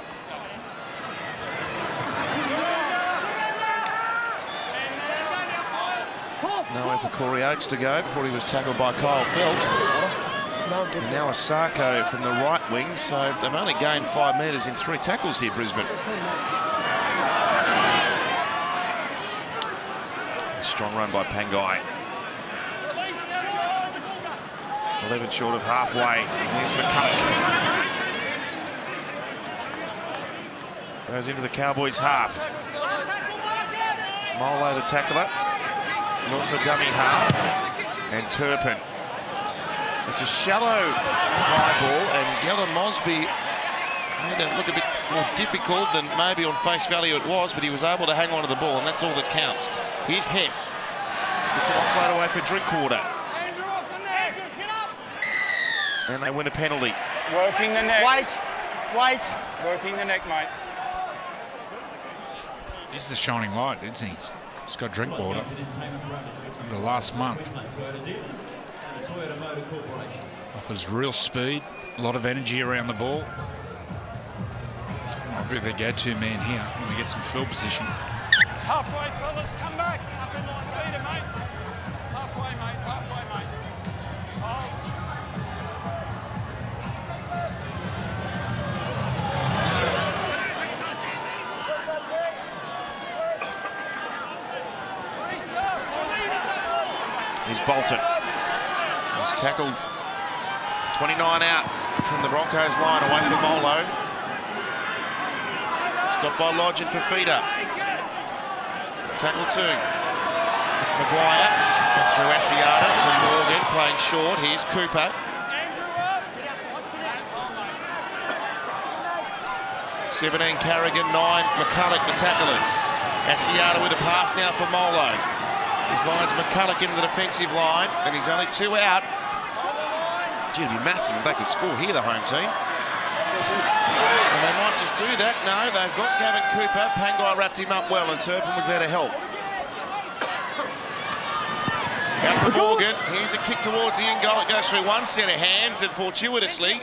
Nowhere for Corey Oates to go before he was tackled by Kyle Felt. And now Asako from the right wing, so they've only gained 5 metres in 3 tackles here, Brisbane. A strong run by Pangai. 11 short of halfway. Here's McCulloch. Goes into the Cowboys half. Molo the tackler. Milford dummy half. And Turpin. It's a shallow high ball, and Gellin Mosby made that look a bit more difficult than maybe on face value it was, but he was able to hang on to the ball, and that's all that counts. Here's Hess. It's an offload away for Drinkwater. And they win a penalty. Working the neck. Wait. Working the neck, mate. He's the shining light, isn't he? Scott Drinkwater. In the last month. Offers real speed, a lot of energy around the ball. Might be the go-to man here when we get some field position. Halfway, fellas, come back. Lead it, mate. Halfway, mate. Halfway, mate. Here's Bolton. He's tackled 29 out from the Broncos line away from Molo. Stopped by Lodge and Fafita. Tackle 2. Maguire through Asiata to Morgan, playing short. Here's Cooper. 17 Carrigan, 9 McCulloch, the tacklers. Asiata with a pass now for Molo. He finds McCulloch into the defensive line, and he's only 2 out. Gee, it'd be massive if they could score here, the home team. And they might just do that. No, they've got Gavin Cooper. Pangai wrapped him up well, and Turpin was there to help. Out for Morgan. Here's a kick towards the end goal. It goes through one set of hands, and fortuitously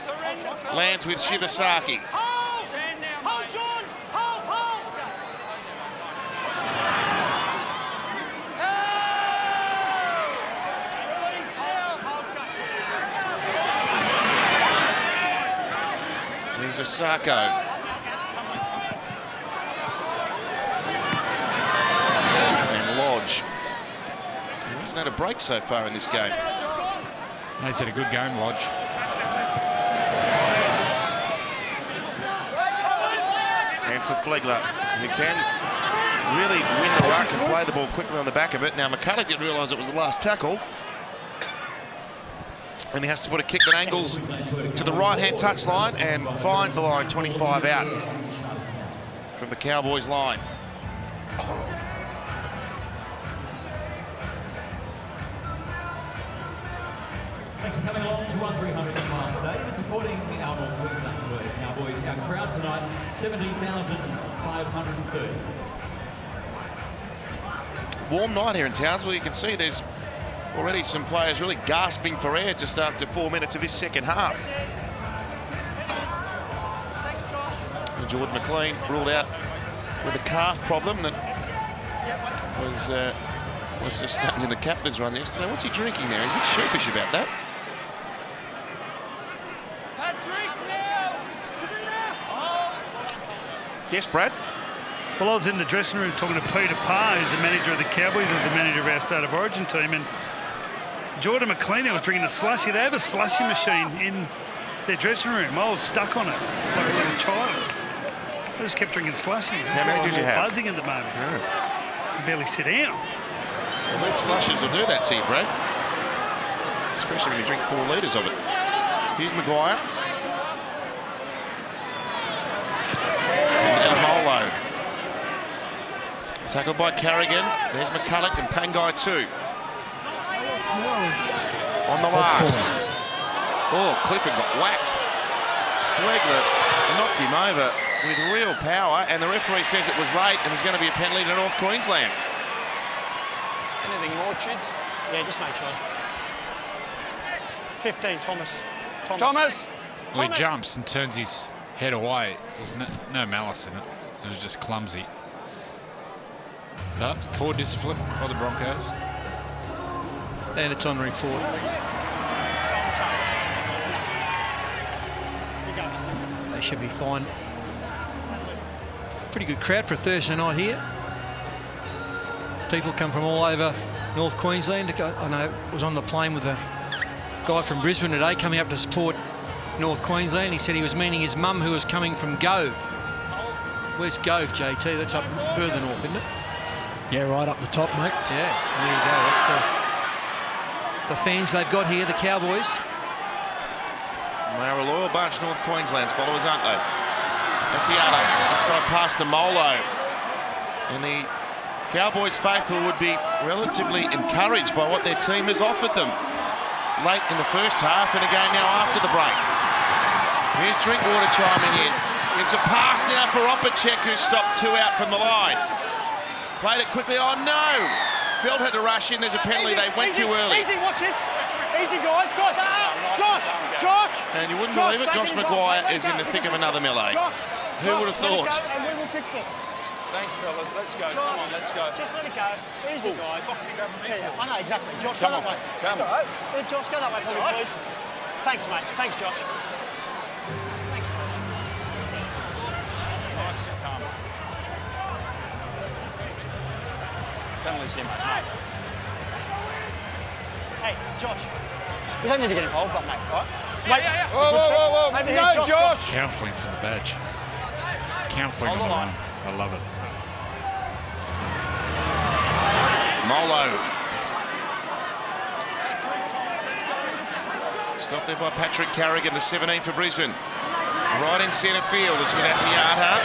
lands with Shibasaki. Hold, John! Hold! Here's Asako. And Lodge. He hasn't had a break so far in this game. He's had a good game, Lodge. And for Flegler, who can really win the ruck and play the ball quickly on the back of it. Now McCulloch didn't realise it was the last tackle. And he has to put a kick that angles to the right-hand touchline and finds the line 25 out from the Cowboys line. Thanks for coming along to 1300 Mile Stadium and supporting our North Queensland tour. Cowboys, our crowd tonight, 17,530. Warm night here in Townsville. You can see there's already some players really gasping for air just after 4 minutes of this second half. And Jordan McLean ruled out with a calf problem that was sustained in the captain's run yesterday. What's he drinking there? He's a bit sheepish about that. Yes, Brad? Well, I was in the dressing room talking to Peter Parr, who's the manager of the Cowboys, who's the manager of our State of Origin team, and Jordan McLean was drinking a slushy. They have a slushy machine in their dressing room. I was stuck on it like a little child. I just kept drinking slushies. How many did you have? Buzzing at the moment. Yeah. I barely sit down. Well, red slushes will do that to you, Brad. Especially when you drink 4 litres of it. Here's Maguire. And Molo. Tackled by Carrigan. There's McCulloch and Pangai too. On the last. Oh, Clifford got whacked. Flegler knocked him over with real power, and the referee says it was late and there's going to be a penalty to North Queensland. Anything more, Chids? Yeah, just make sure. 15, Thomas. Thomas! Well, he jumps and turns his head away. There's no malice in it. It was just clumsy. But poor discipline by the Broncos. And it's on report. They should be fine. Pretty good crowd for a Thursday night here. People come from all over North Queensland. I know I was on the plane with a guy from Brisbane today coming up to support North Queensland. He said he was meeting his mum who was coming from Gove. Where's Gove, JT? That's up further north, isn't it? Yeah, right up the top, mate. Yeah, there you go. That's the fans they've got here, the Cowboys. They're a loyal bunch, North Queensland's followers, aren't they? Asiata inside pass to Molo. And the Cowboys faithful would be relatively encouraged by what their team has offered them late in the first half and again now after the break. Here's Drinkwater chiming in. It's a pass now for Opacek, who stopped 2 out from the line. Played it quickly. Oh no! Feld had to rush in. There's a penalty. They went too early. Easy, watch this. Easy, guys. Josh. And you wouldn't believe it, Josh Maguire is in the thick of another melee. Who would have thought? And we will fix it. Thanks, fellas. Let's go. Josh, Come on, let's go. Just let it go. Easy, guys. Yeah, I know, exactly. Josh, Come go on. that way. Come on. Yeah, Josh, go that way for me, please. Thanks, mate. Thanks, Josh. Thanks, Josh. Nice and calm. Penalties here, mate. Hey, Josh. You don't need to get involved, but mate, right? Mate, yeah. Whoa. Maybe No, Josh. Counselling for the badge. Counselling on the line. I love it. Molo. Stopped there by Patrick Carrigan, the 17 for Brisbane. Right in centre field. It's with Asiata.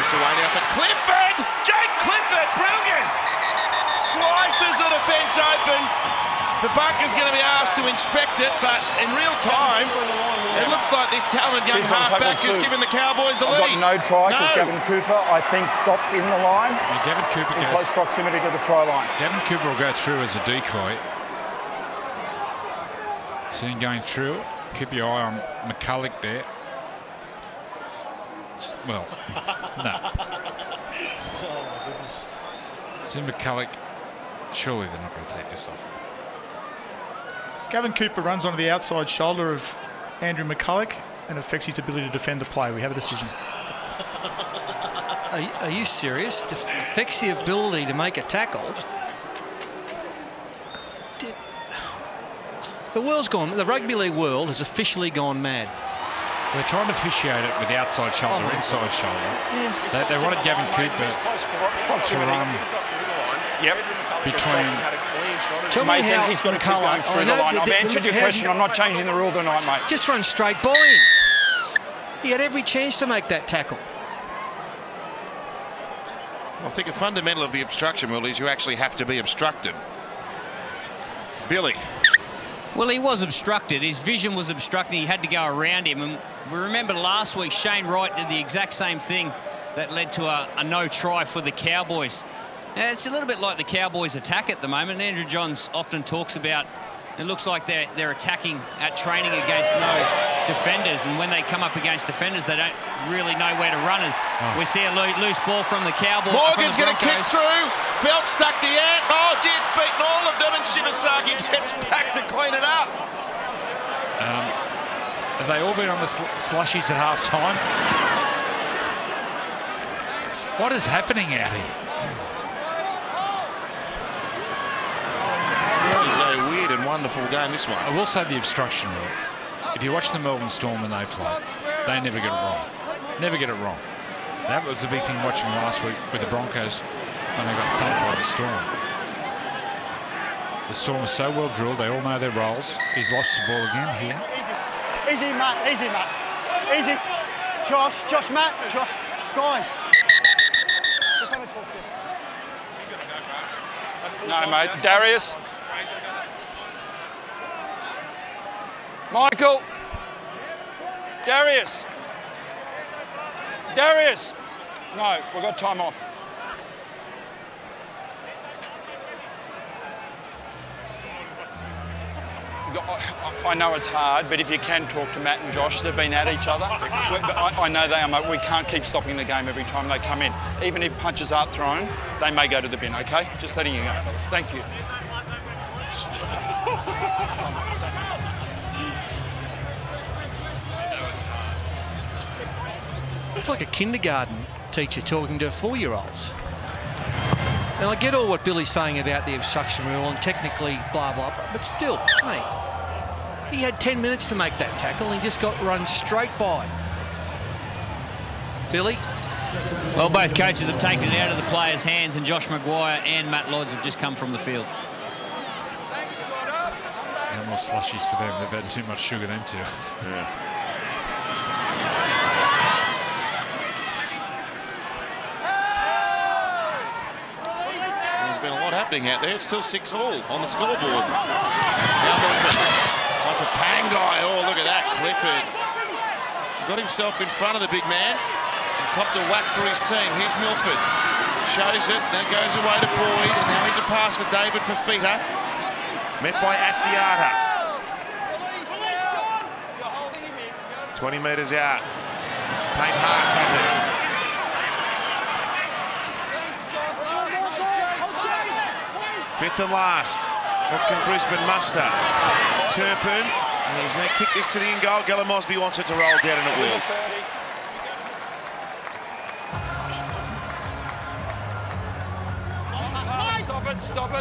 It's away now for Clifford. Jake Clifford, brilliant. Slices the defence open. The bunker's going to be asked to inspect it, but in real time, it looks like this talented young halfback has given the Cowboys the lead. Got no try because Gavin Cooper, I think, stops in the line. Yeah, Gavin Cooper in goes close proximity to the try line. Gavin Cooper will go through as a decoy. Seen going through. Keep your eye on McCulloch there. Well, no. Oh my goodness. Seen McCulloch. Surely they're not going to take this off. Gavin Cooper runs onto the outside shoulder of Andrew McCulloch and affects his ability to defend the play. We have a decision. Are you serious? Affects the ability to make a tackle. The world's gone. The rugby league world has officially gone mad. They're trying to officiate it with the outside shoulder, inside shoulder. Yeah. They wanted Gavin Cooper to run Yep. Between... Tell Mate, me how he's got to keep going through the line. I've answered your question. I'm not changing the rule tonight, mate. Just run straight by him. He had every chance to make that tackle. I think a fundamental of the obstruction rule is you actually have to be obstructed. Billy. Well, he was obstructed. His vision was obstructed. He had to go around him. And we remember last week, Shane Wright did the exact same thing that led to a no try for the Cowboys. Now, it's a little bit like the Cowboys' attack at the moment. Andrew Johns often talks about it looks like they're attacking at training against no defenders, and when they come up against defenders, they don't really know where to run us. We see a loose ball from the Cowboys. Morgan's going to kick through. Felt stuck the ant. Oh, gee, it's beaten all of them, and Shibasaki gets back to clean it up. Have they all been on the slushies at half time? What is happening out here? This is a weird and wonderful game, this one. I will say the obstruction rule. If you watch the Melbourne Storm when they play, they never get it wrong. Never get it wrong. That was the big thing watching last week with the Broncos when they got thumped by the Storm. The Storm is so well drilled, they all know their roles. He's lost the ball again here. Easy, Matt. Easy, Matt. Easy. Josh, Matt. Guys. Just have a talk to him. No, mate. Darius. Michael. Darius. No, we've got time off. I know it's hard, but if you can talk to Matt and Josh, they've been at each other. I know they are, mate. We can't keep stopping the game every time they come in. Even if punches aren't thrown, they may go to the bin, okay? Just letting you know, fellas. Thank you. It's like a kindergarten teacher talking to 4-year-olds. And I get all what Billy's saying about the obstruction rule and technically blah, blah, blah, but still, mate, he had 10 minutes to make that tackle and he just got run straight by. Billy? Well, both coaches have taken it out of the players' hands, and Josh Maguire and Matt Lodds have just come from the field. No more slushies for them. They've had too much sugar, them too. Yeah. There's been a lot happening out there. It's still 6-all on the scoreboard. Now one for Pangai. Oh, look at that. Clifford got himself in front of the big man and copped a whack for his team. Here's Milford. Shows it. Then goes away to Boyd. And now here's a pass for David Fafita. Met by Asiata. 20 metres out. Payne Haas has it. Fifth and last. What can Brisbane muster? Turpin. And he's going to kick this to the in-goal. Gella Mosby wants it to roll down, and it will.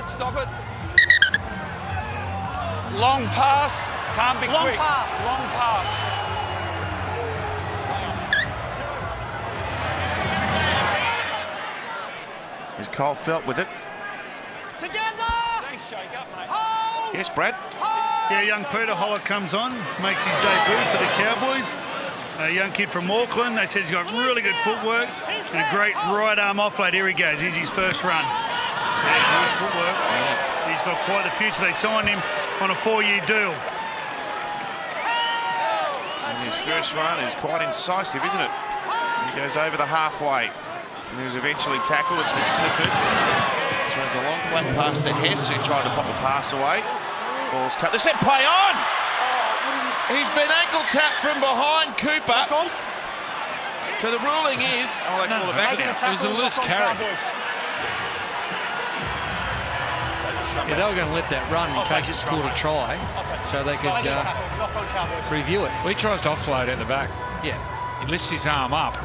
Stop it. Long pass. Can't be quick. Long pass. Here's Cole Felt with it. Together! Thanks, Jacob, mate. Yes, Brad. Yeah, young Peter Holler comes on, makes his debut for the Cowboys. A young kid from Auckland. They said he's got really good footwork and a great right arm offload. Here he goes. Here's his first run. Yeah, good footwork. Yeah. He's got quite the future. They signed him on a 4-year deal. And his first run is quite incisive, isn't it? He goes over the halfway. And he was eventually tackled. It's with Clifford. Throws a long flat pass to Hess, who tried to pop a pass away. Ball's cut. They set play on! He's been ankle tapped from behind Cooper. So the ruling is... Oh, they call it back now. It was a loose carry. Yeah, they were going to let that run in case it scored a try, so they could review it. Well, he tries to offload at the back. Yeah. He lifts his arm up.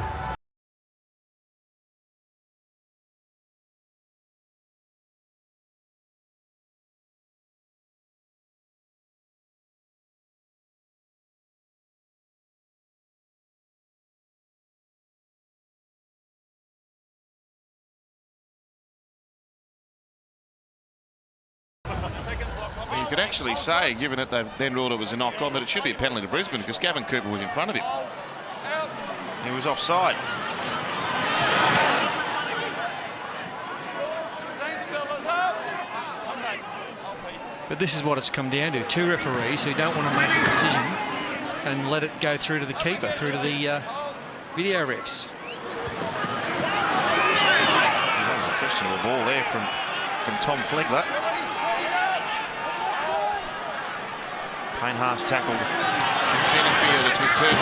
You could actually say, given that they've then ruled it was a knock-on, that it should be a penalty to Brisbane because Gavin Cooper was in front of him. He was offside. But this is what it's come down to. 2 referees who don't want to make a decision and let it go through to the keeper, through to the video refs. That was a questionable ball there from Tom Flegler. Payne Haas tackled in centre field. It's with Turpin.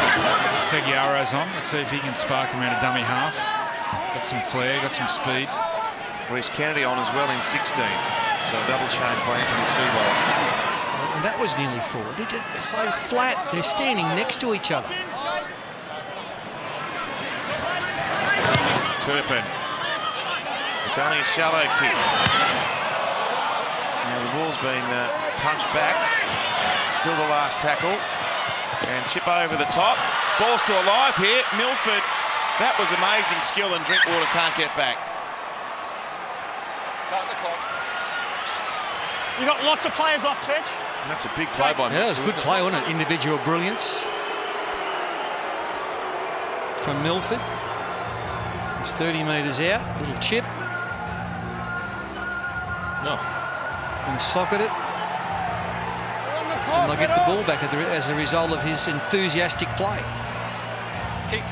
Seguiaro's on. Let's see if he can spark him out of dummy half. Got some flair, got some speed. Reece Kennedy on as well in 16. So a double change by Anthony Seabold. And that was nearly 4. They're so flat. They're standing next to each other. Turpin. It's only a shallow kick. Now the ball's been punched back. Still the last tackle. And chip over the top. Ball still alive here. Milford. That was amazing skill, and Drinkwater can't get back. Start the clock. You got lots of players off, Tej. That's a big play by Milford. Yeah, that was a good play, wasn't it? Individual brilliance from Milford. It's 30 metres out. Little chip. No. And socket it. And they'll get the ball back as a result of his enthusiastic play. Kick.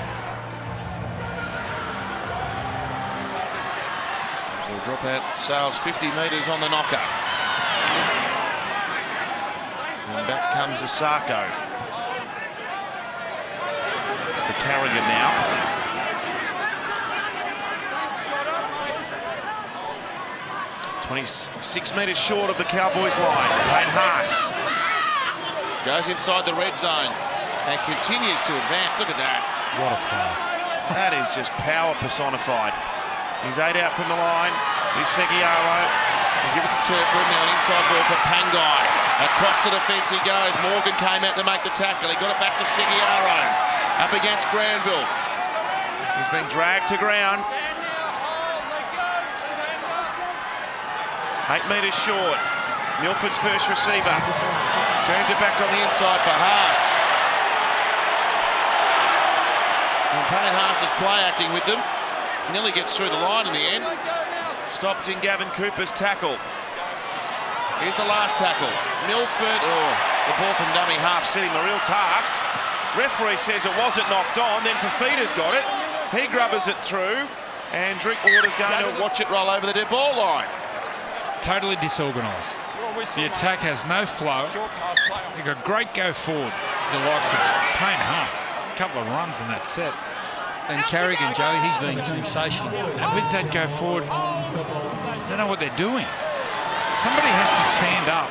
Will drop out Sales 50 metres on the knocker. And back comes Asako. For Carrigan now. 26 metres short of the Cowboys line. Payne Haas goes inside the red zone and continues to advance. Look at that. What a play. That is just power personified. He's 8 out from the line. Here's Seguiaro. He'll give it to Turpin. Now an inside ball for Pangai. Across the defence he goes. Morgan came out to make the tackle. He got it back to Seguiaro. Up against Granville. He's been dragged to ground. 8 metres short. Milford's first receiver. Turns it back on the inside for Haas. And Payne Haas is play acting with them. Nearly gets through the line in the end. Stopped in Gavin Cooper's tackle. Here's the last tackle. Milford, the ball from dummy half set him a real task. Referee says it wasn't knocked on, then Fafita's got it. He grubbers it through, and Drinkwater's going to watch it roll over the dead ball line. Totally disorganised. The attack has no flow. They've got great go forward. The likes of Payne Haas. A couple of runs in that set. And Carrigan, Joe, he's been sensational. And with that go forward, they don't know what they're doing. Somebody has to stand up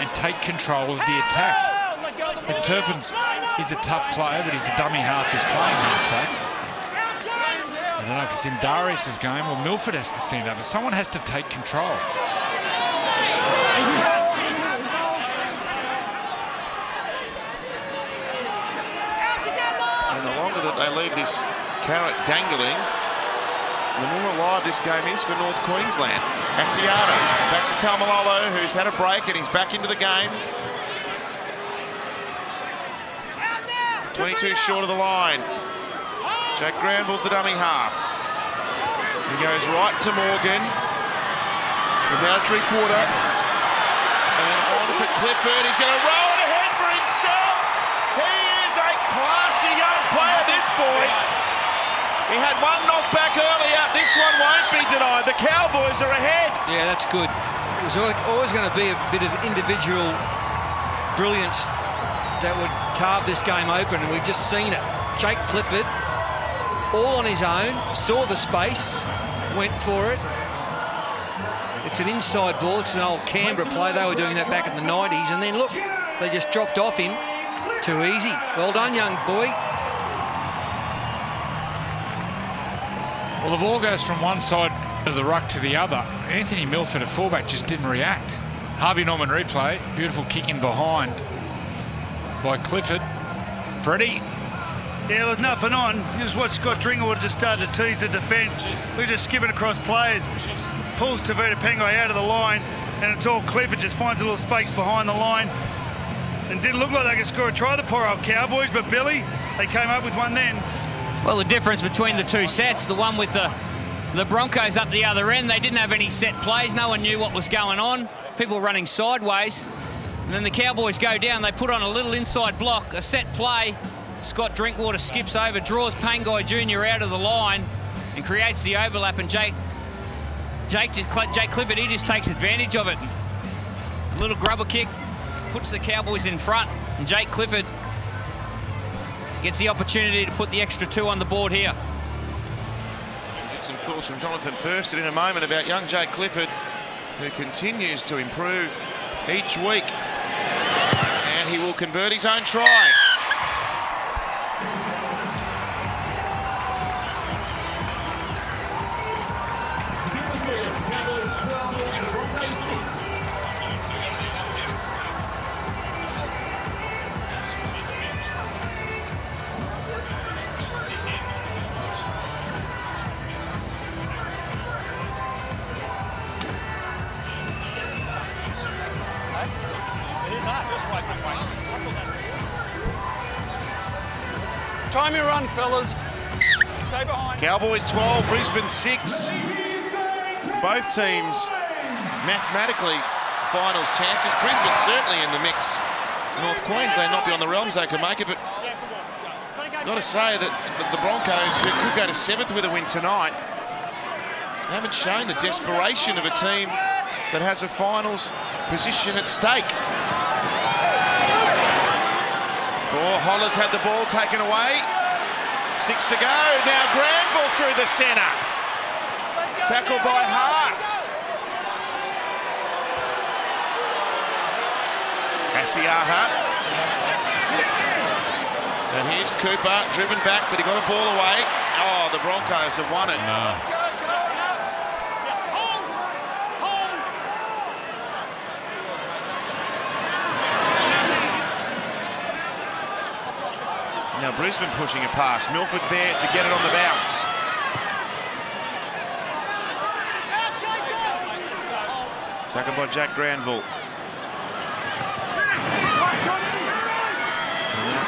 and take control of the attack. And Turpin's, he's a tough player, but he's a dummy half who's playing halfback. I don't know if it's in Darius's game or Milford has to stand up, but someone has to take control. And the longer that they leave this carrot dangling, the more alive this game is for North Queensland. Asiata back to Taumalolo, who's had a break and he's back into the game. 22 short of the line. Jack Granville's the dummy half. He goes right to Morgan. And now Drinkwater. And on for Clifford. He's going to roll it ahead for himself. He is a classy young player, this boy. He had one knockback earlier. This one won't be denied. The Cowboys are ahead. Yeah, that's good. It was always going to be a bit of individual brilliance that would carve this game open, and we've just seen it. Jake Clifford, all on his own, saw the space, went for it. It's an inside ball. It's an old Canberra play. They were doing that back in the 90s, and then look, they just dropped off him. Too easy. Well done, young boy. Well, the ball goes from one side of the ruck to the other. Anthony Milford, a fullback, just didn't react. Harvey Norman replay. Beautiful kick in behind by Clifford. Freddie. Yeah, there's nothing on. You just watch Scott Drinkwater just start to tease the defence. We're just skipping across players. pulls Tavita Pengai out of the line, and it's all Clifford just finds a little space behind the line. And didn't look like they could score a try, the poor old Cowboys, but Billy, they came up with one then. Well, the difference between the two sets, the one with the Broncos up the other end, they didn't have any set plays. No one knew what was going on. People were running sideways. And then the Cowboys go down. They put on a little inside block, a set play. Scott Drinkwater skips over, draws Pangai Jr. out of the line and creates the overlap. And Jake Clifford, he just takes advantage of it. A little grubber kick, puts the Cowboys in front. And Jake Clifford gets the opportunity to put the extra 2 on the board here. Get some thoughts from Jonathan Thurston in a moment about young Jake Clifford, who continues to improve each week. And he will convert his own try. Time your run, fellas. Stay behind. Cowboys 12, Brisbane 6. Both teams mathematically finals chances. Brisbane certainly in the mix. North Queensland not beyond the realms they can make it, but got to say that the Broncos, who could go to 7th with a win tonight, haven't shown the desperation of a team that has a finals position at stake. Holler's had the ball taken away. 6 to go. Now Granville through the centre. Tackle by Haas. Asiata. And here's Cooper, driven back, but he got a ball away. Oh, the Broncos have won it. No. Now Brisbane pushing a pass. Milford's there to get it on the bounce. Tackled by Jack Granville.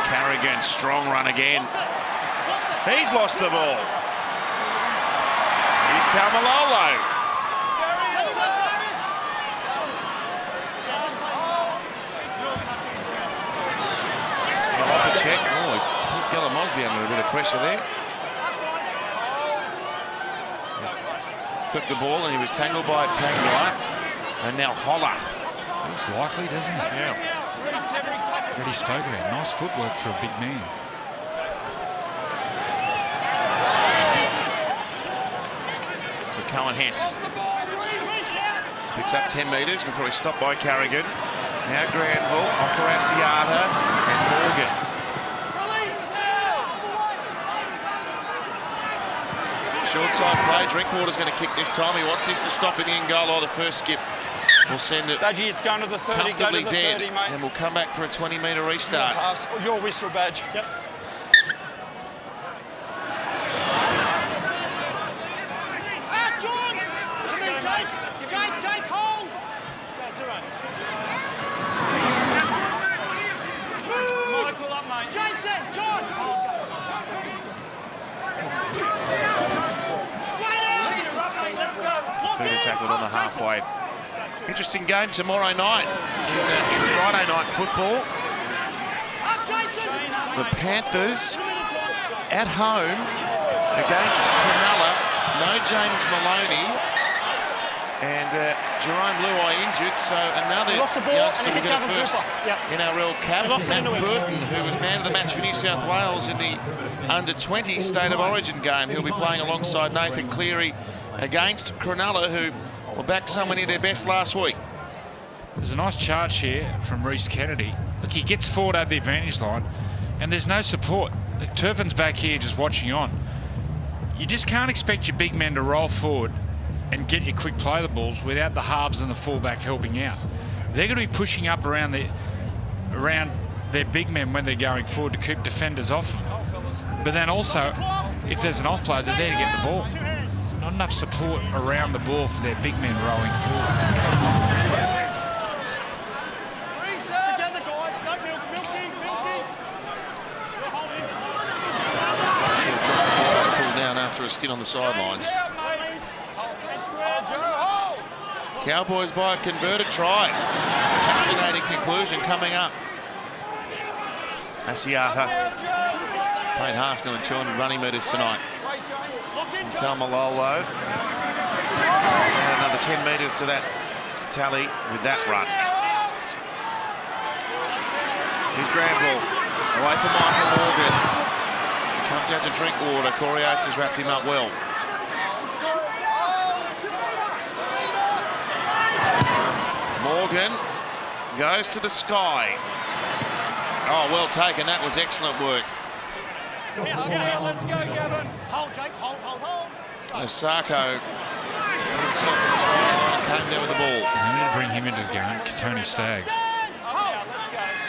Carrigan, strong run again. He's lost the ball. Here's Taumalolo. Off a check. Oh, Mosby under a bit of pressure there. Took the ball and he was tangled by Pangai. And now Holler. Looks likely, doesn't it? Yeah. Freddie spoke about nice footwork for a big man. For Cohen Hess. Picks up 10 metres before he's stopped by Carrigan. Now Granville, off for Asiata and Morgan. Short side play. Drinkwater's going to kick this time. He wants this to stop in the end goal, or the first skip will send it Badgie, it's going to the 30, comfortably go to the dead. 30, mate. And we'll come back for a 20-metre restart. Pass. Your whistle, Badge. Yep. John! To me, Jake, hold! Michael up, mate. Jason, John! Feeder tackled on the halfway. Interesting game tomorrow night in Friday night football. The Panthers at home against Cronulla. No James Maloney. And Jerome Luai injured, so another youngster will get a first NRL cap. Matt Burton, who was man of the match for New South Wales in the under-20 State of Origin game. He'll be playing alongside Nathan Cleary against Cronulla, who were back somewhere near their best last week. There's a nice charge here from Reece Kennedy. Look, he gets forward over the advantage line, and there's no support. Turpin's back here just watching on. You just can't expect your big men to roll forward and get your quick play the balls without the halves and the fullback helping out. They're going to be pushing up around their big men when they're going forward to keep defenders off them. But then also, if there's an offload, they're there to get the ball. Not enough support around the ball for their big men rolling forward. Together, guys. Don't milky. Josh McGuire's pulled down after a stint on the sidelines. Cowboys by a converted try. Fascinating conclusion coming up. Asiata. Payne Haas nearly 200 running metres tonight. Talmalolo. And another 10 metres to that tally with that run. Here's Granville. Away from Michael Morgan. Comes out to drink water. Corey Oates has wrapped him up well. Morgan goes to the sky. Oh, well taken. That was excellent work. Yeah, let's go, Gavin. Hold, Jake. Hold. Osako put himself in the front, came down with the ball. I'm going to bring him into the game, Tony Staggs.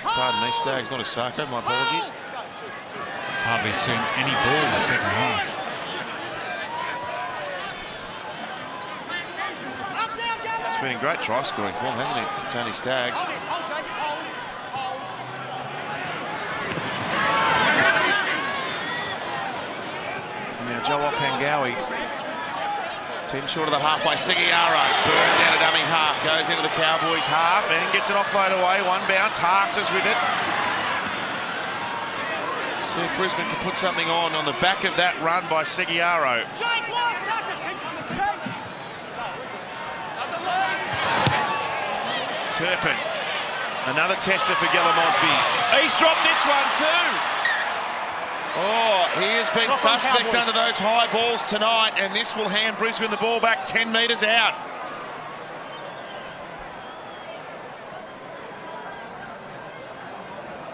Pardon me, Staggs, not Osako. My apologies. It's hardly seen any ball in the second half. It's been in great try scoring form, hasn't it, Tony Staggs? Now Joel Pangawi, 10 short of the halfway. Seguiaro burns out a dummy half, goes into the Cowboys half and gets an offload away. One bounce, Haas is with it. See if Brisbane can put something on the back of that run by Seguiaro. Turpin, another tester for Gella Mosby. He's dropped this one too. Oh, he has been suspect under those high balls tonight, and this will hand Brisbane the ball back 10 metres out.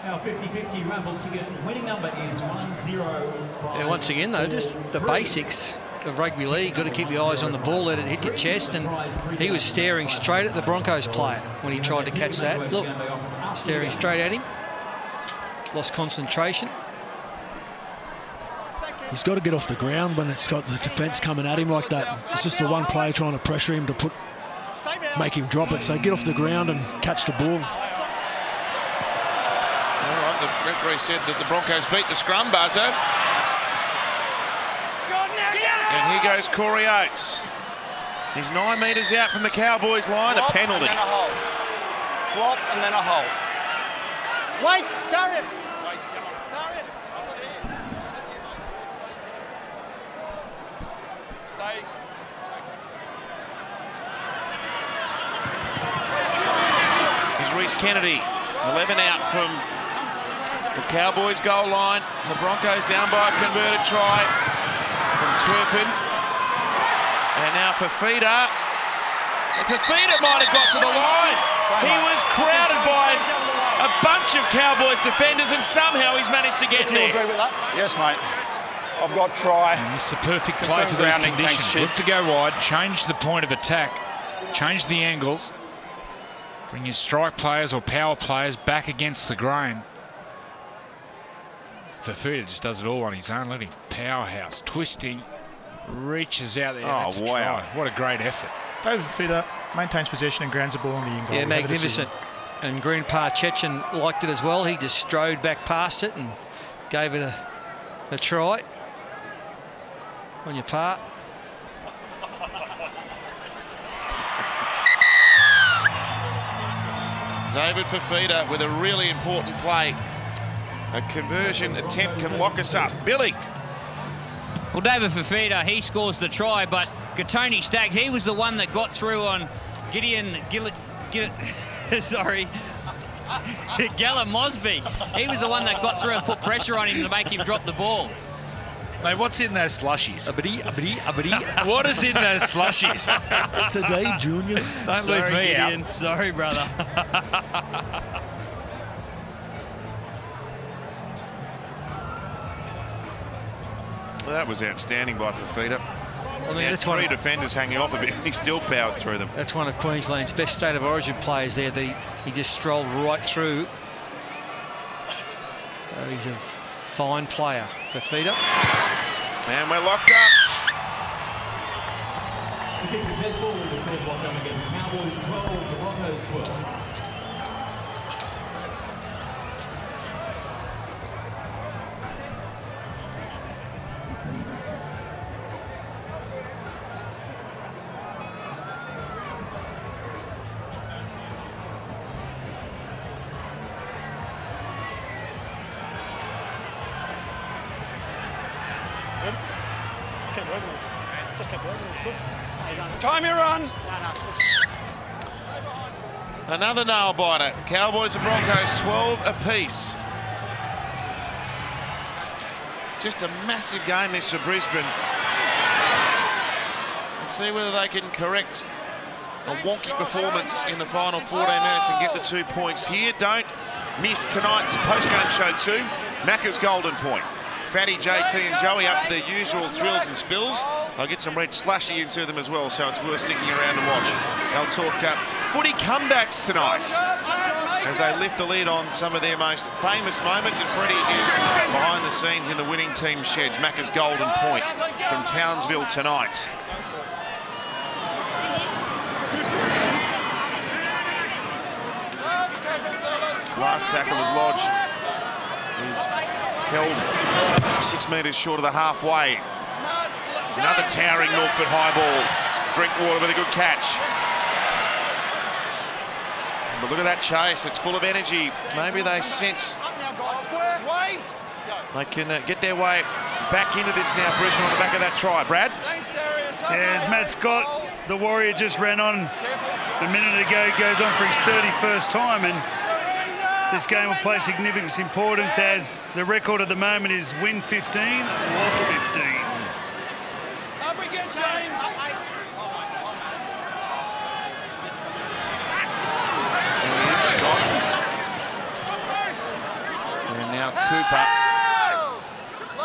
Our 50-50 raffle ticket winning number is 105. Yeah, once again, though, just the basics of rugby league. Got to keep your eyes on the ball, let it hit your chest, and he was staring straight at the Broncos player when he tried to catch that. Look, staring straight at him. Lost concentration. He's got to get off the ground when it's got the defence coming at him like that. It's just the one player trying to pressure him to make him drop it. So get off the ground and catch the ball. All right, the referee said that the Broncos beat the scrum buzzer. And here goes Corey Oates. He's 9 metres out from the Cowboys line, a penalty. And then a hole. Flop and then a hole. Wait, Darius. Here's Reece Kennedy, 11 out from the Cowboys goal line. The Broncos down by a converted try from Turpin. And now Fafita. Fafita might have got to the line. He was crowded by a bunch of Cowboys defenders, and somehow he's managed to get there. You agree with that? Yes, mate. I've got try. And this is a perfect play for these conditions. Look to go wide, change the point of attack, change the angles, bring your strike players or power players back against the grain. Fafita just does it all on his own. Let him powerhouse, twisting, reaches out there. That's a try. What a great effort. David Fafita maintains possession and grounds the ball on the in-goal. Yeah, magnificent. And Green Chechen liked it as well. He just strode back past it and gave it a try on your part. David Fafita with a really important play. A conversion attempt can lock us up. Billy. Well, David Fafita, he scores the try, but Tony Staggs, he was the one that got through on Gella Mosby. He was the one that got through and put pressure on him to make him drop the ball. Mate, what's in those slushies? What is in those slushies? Today, Junior. Don't leave me Gideon. out. Sorry, brother. Well, that was outstanding by Fafita. I mean, that's three defenders hanging off a bit. He still powered through them. That's one of Queensland's best state of origin players there. He just strolled right through. So he's a fine player, Fafita. And we're locked up. the Broncos 12. Keep working on it. Just keep working on it. Good. How you going? Time you run. No. Another nail biter. Cowboys and Broncos 12 apiece. Just a massive game this for Brisbane. Let's see whether they can correct a wonky performance in the final 14 minutes and get the 2 points here. Don't miss tonight's post-game show too. Macca's Golden Point. Fatty, JT and Joey up to their usual thrills and spills. I'll get some red slushy into them as well, so it's worth sticking around to watch. They'll talk footy comebacks tonight as they lift the lid on some of their most famous moments, and Freddie is behind the scenes in the winning team sheds. Macca's Golden Point from Townsville tonight. Last tackle was Lodge. He's held 6 metres short of the halfway. Another towering Milford high ball. Drinkwater with a good catch. But look at that chase, it's full of energy. Maybe they sense they can get their way back into this now, Brisbane, on the back of that try. Brad? Yeah, as Matt Scott, the Warrior, just ran on a minute ago, goes on for his 31st time, and this game will play significant importance as the record at the moment is win 15, loss 15. Up again, James. There is Scott. And now Cooper.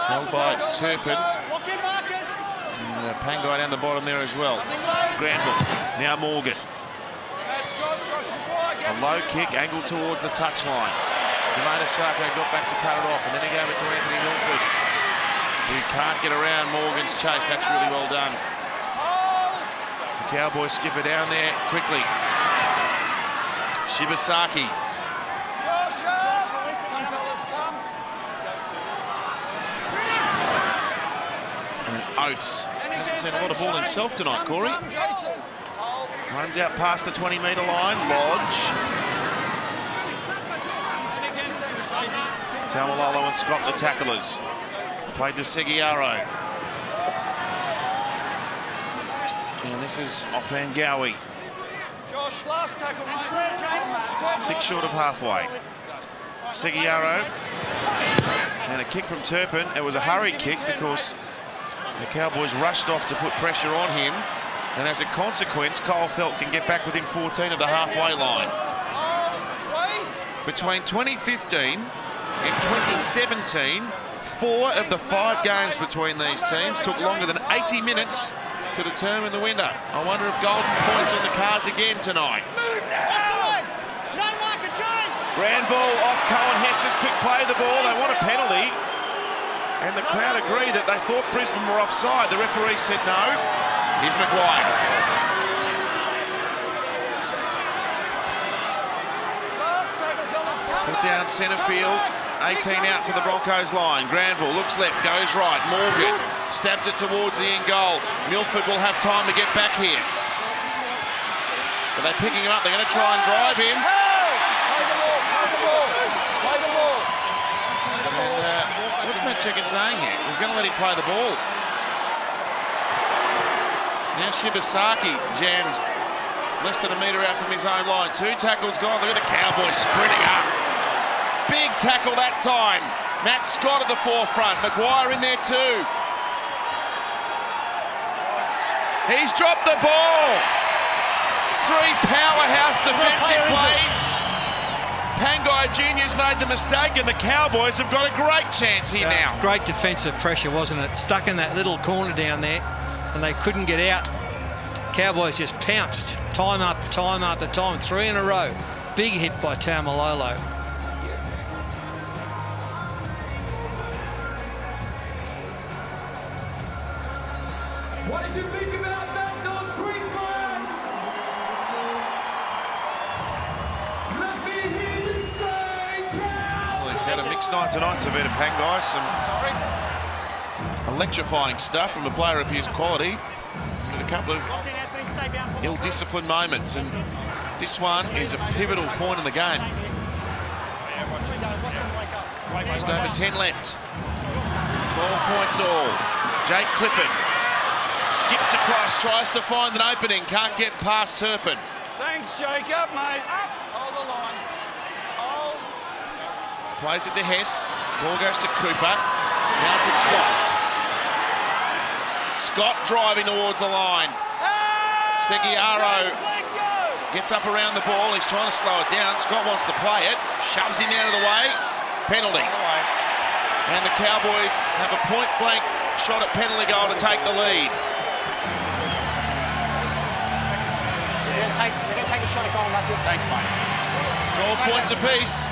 Held by Turpin. And Pangai down the bottom there as well. Granville. Now Morgan. A low kick, angled towards the touchline. Jermaine Asako got back to cut it off, and then he gave it to Anthony Milford, who can't get around Morgan's chase. That's really well done. The Cowboys skip it down there quickly. Shibasaki. And Oates hasn't seen a lot of ball himself tonight, Corey. Runs out past the 20-metre line. Lodge. Taumalolo and Scott, the tacklers. Played to Seguiaro. And this is off Angawi. 6 short of halfway. Seguiaro. And a kick from Turpin. It was a hurried kick because the Cowboys rushed off to put pressure on him. And as a consequence, Kyle Felt can get back within 14 of the halfway line. Between 2015 and 2017, 4 of the 5 games between these teams took longer than 80 minutes to determine the winner. I wonder if Golden Point's on the cards again tonight. Granville off Cohen Hess's quick play of the ball. They want a penalty. And the crowd agree that they thought Brisbane were offside. The referee said no. Here's Maguire. Put down centre field. 18 out for the Broncos line. Granville looks left, goes right. Morgan stabs it towards the end goal. Milford will have time to get back here. But they're picking him up. They're going to try and drive him. And what's Matt Chicken saying here? He's going to let him play the ball. Now Shibasaki jammed less than a metre out from his own line. 2 tackles gone. Look at the Cowboys sprinting up. Big tackle that time. Matt Scott at the forefront. Maguire in there too. He's dropped the ball. 3 powerhouse defensive plays. Pangai Jr.'s made the mistake, and the Cowboys have got a great chance here now. Great defensive pressure, wasn't it? Stuck in that little corner down there, and they couldn't get out. Cowboys just pounced time after time after time, 3 in a row. Big hit by Taumalolo. What did you think about that, North Queensland? mixed night tonight to Vita Pangai. Some electrifying stuff from a player of his quality. And a couple of ill-disciplined moments. And this one is a pivotal point in the game. Just over 10 left. 12 points all. Jake Clifford skips across, tries to find an opening, can't get past Turpin. Thanks, Jacob, mate. Hold the line. Hold. Plays it to Hess. Ball goes to Cooper. Now to Scott. Scott driving towards the line. Seguiaro gets up around the ball. He's trying to slow it down. Scott wants to play it. Shoves him out of the way. Penalty. And the Cowboys have a point-blank shot at penalty goal to take the lead. We're going to take a shot at goal, Matthew. Thanks, mate. 12 points apiece.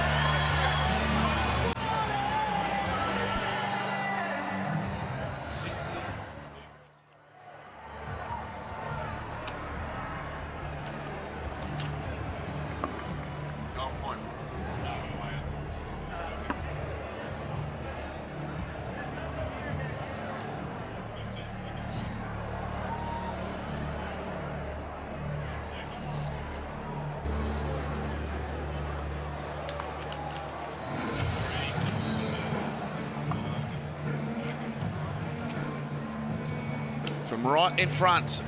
From right in front,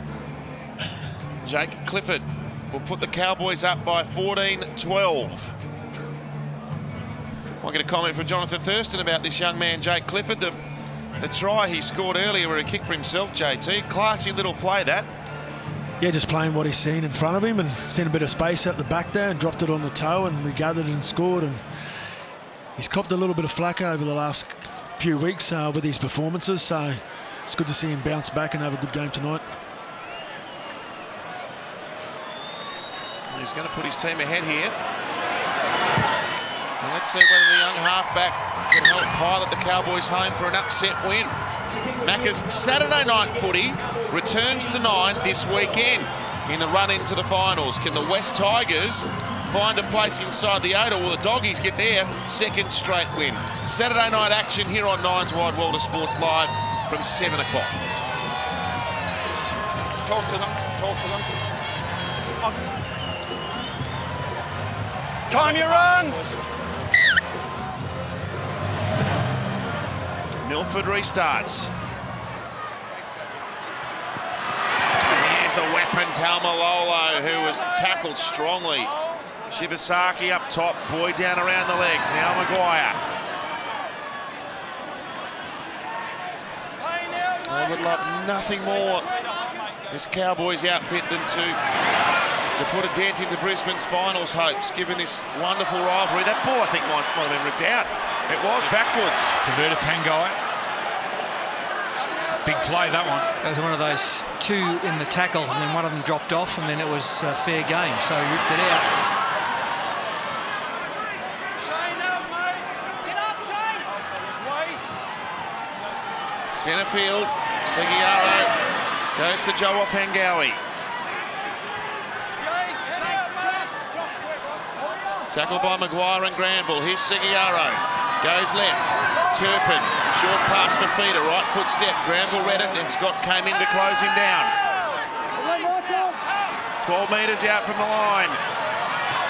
Jake Clifford will put the Cowboys up by 14-12. I'll get a comment from Jonathan Thurston about this young man, Jake Clifford. The try he scored earlier where he kicked for himself, JT. Classy little play, that. Yeah, just playing what he's seen in front of him and seen a bit of space out the back there and dropped it on the toe and we gathered and scored. And he's copped a little bit of flack over the last few weeks with his performances, so it's good to see him bounce back and have a good game tonight. He's going to put his team ahead here. And let's see whether the young halfback can help pilot the Cowboys home for an upset win. Macca's Saturday night footy returns to 9 this weekend in the run into the finals. Can the West Tigers find a place inside the 8, or will the Doggies get their second straight win? Saturday night action here on Nine's Wide World of Sports Live from 7 o'clock. Talk to them. Talk to them. Time you run. Milford restarts. And here's the weapon, Taumalolo, who was tackled strongly. Shibasaki up top, Boyd down around the legs. Now Maguire. I would love nothing more, this Cowboys outfit, than to put a dent into Brisbane's finals hopes, given this wonderful rivalry. That ball, I think, might have been ripped out. It was backwards. To Vita Pangai. Big play, that one. It was one of those two in the tackle, and then one of them dropped off, and then it was fair game, so he ripped it out. Shane up, mate. Get up, Shane. Just wait. Centre field, Seguiaro goes to Joe Pangawi. Tackled by Maguire and Granville. Here's Seguiaro. Goes left. Turpin. Short pass for Feeder. Right foot step. Granville read it. Then Scott came in to close him down. 12 metres out from the line.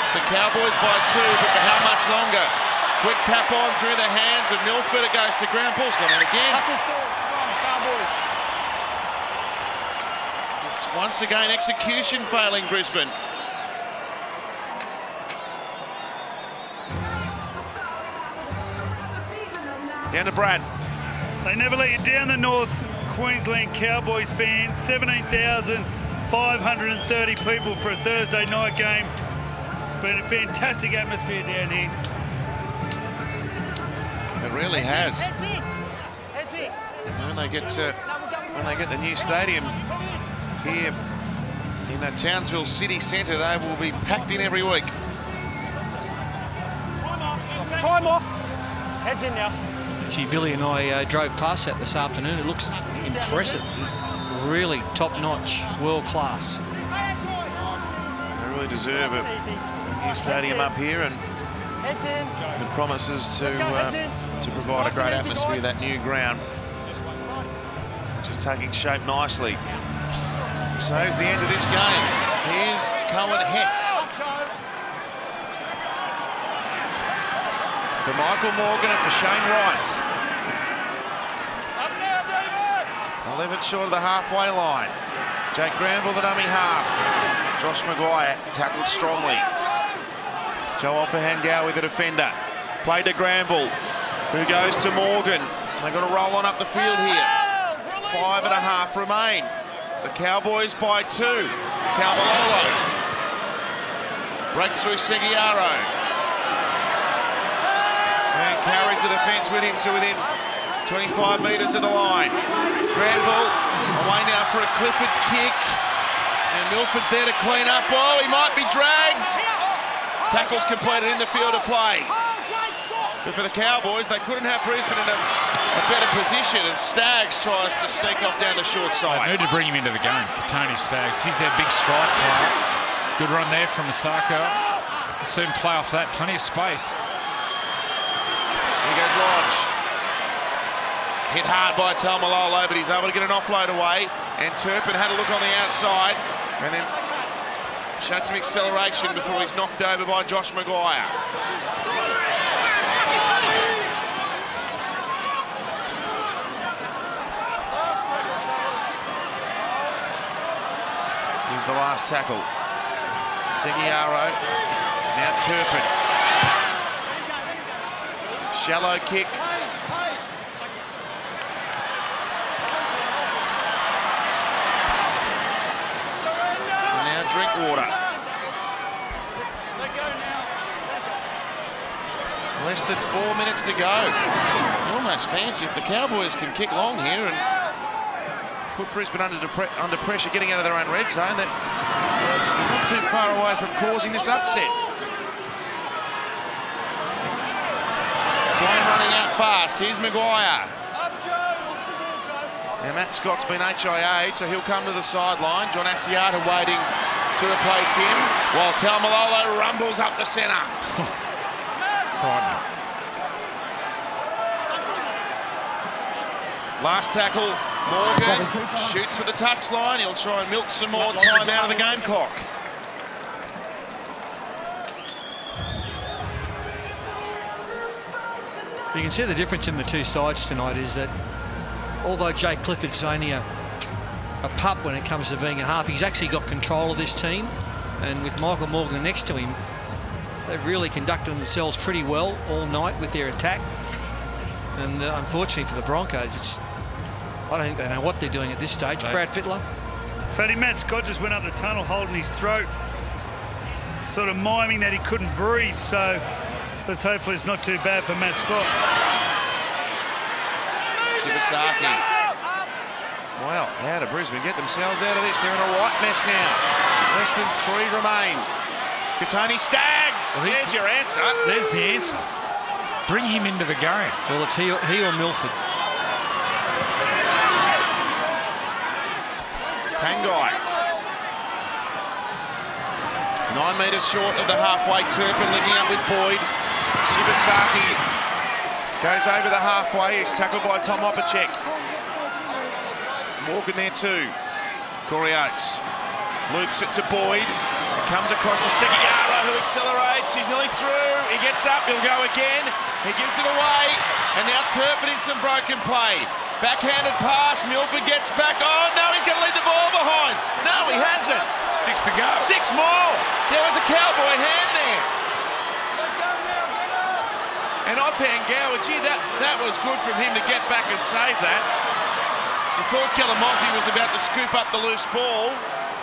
It's the Cowboys by 2, but for how much longer? Quick tap on through the hands of Milford. It goes to Granville's gone in again. It's once again execution failing Brisbane. Down to Brad. They never let you down, the North Queensland Cowboys fans. 17,530 people for a Thursday night game. Been a fantastic atmosphere down here. It really has. When they get the new stadium here in the Townsville City Centre, they will be packed in every week. Time off. Heads in now. Actually, Billy and I drove past that this afternoon. It looks impressive. Really top-notch, world-class. They really deserve a new stadium up here, and Heads in. It promises to provide a great atmosphere, that new ground, which is taking shape nicely. So is the end of this game. Here's Cohen Hess. For Michael Morgan and for Shane Wright. 11 short of the halfway line. Jake Granville, the dummy half. Josh Maguire tackled strongly. Joe Offahan with the defender. Played to Granville, who goes to Morgan. They've got to roll on up the field here. 5.5 remain. The Cowboys by 2. Taumalolo breaks through Seguiaro and carries the defence with him to within 25 metres of the line. Granville away now for a Clifford kick, and Milford's there to clean up. Oh, he might be dragged. Tackles completed in the field of play. But for the Cowboys, they couldn't have Brisbane in a better position, and Staggs tries to sneak off down the short side. They need to bring him into the game, Tony Staggs. He's their big strike player. Good run there from Osako. Soon play off that, plenty of space. Here goes Lodge. Hit hard by Taumalolo, but he's able to get an offload away. And Turpin had a look on the outside and then showed some acceleration before he's knocked over by Josh Maguire. Here's the last tackle. Seguiaro, now Turpin. Shallow kick. And now Drinkwater. Less than 4 minutes to go. You almost fancy if the Cowboys can kick long here and put Brisbane under pressure getting out of their own red zone, that they're not too far away from causing this upset. Time running out fast. Here's Maguire. Now Matt Scott's been HIA'd, so he'll come to the sideline. John Asiata waiting to replace him, while Taumalolo rumbles up the centre. Frightening. Last tackle, Morgan shoots for the touchline. He'll try and milk some more time out of the game clock. You can see the difference in the two sides tonight is that although Jake Clifford's only a pup when it comes to being a half, he's actually got control of this team, and with Michael Morgan next to him, they've really conducted themselves pretty well all night with their attack. And unfortunately for the Broncos, I don't think they know what they're doing at this stage. No. Brad Fittler. Fatty Matt Scott just went up the tunnel holding his throat, sort of miming that he couldn't breathe, so let's hopefully it's not too bad for Matt Scott. Shibasaki. Well, how do Brisbane get themselves out of this? They're in a right mess now. Less than 3 remain. Katoni Staggs. Well, there's your answer. There's the answer. Bring him into the game. Well, it's he or Milford. Pangai. 9 metres short of the halfway. Turpin linking up with Boyd. Shibasaki goes over the halfway. He's tackled by Tom Opacek. Walking there too. Corey Oates loops it to Boyd. Comes across to Seguiaro, who accelerates. He's nearly through. He gets up. He'll go again. He gives it away. And now Turpin in some broken play. Backhanded pass. Milford gets back. Oh, no, he's going to leave the ball behind. No, he hasn't. 6 to go. 6 more. There was a Cowboy hand there. And Offahan, gee, that was good from him to get back and save that. You thought Kellen Mosby was about to scoop up the loose ball,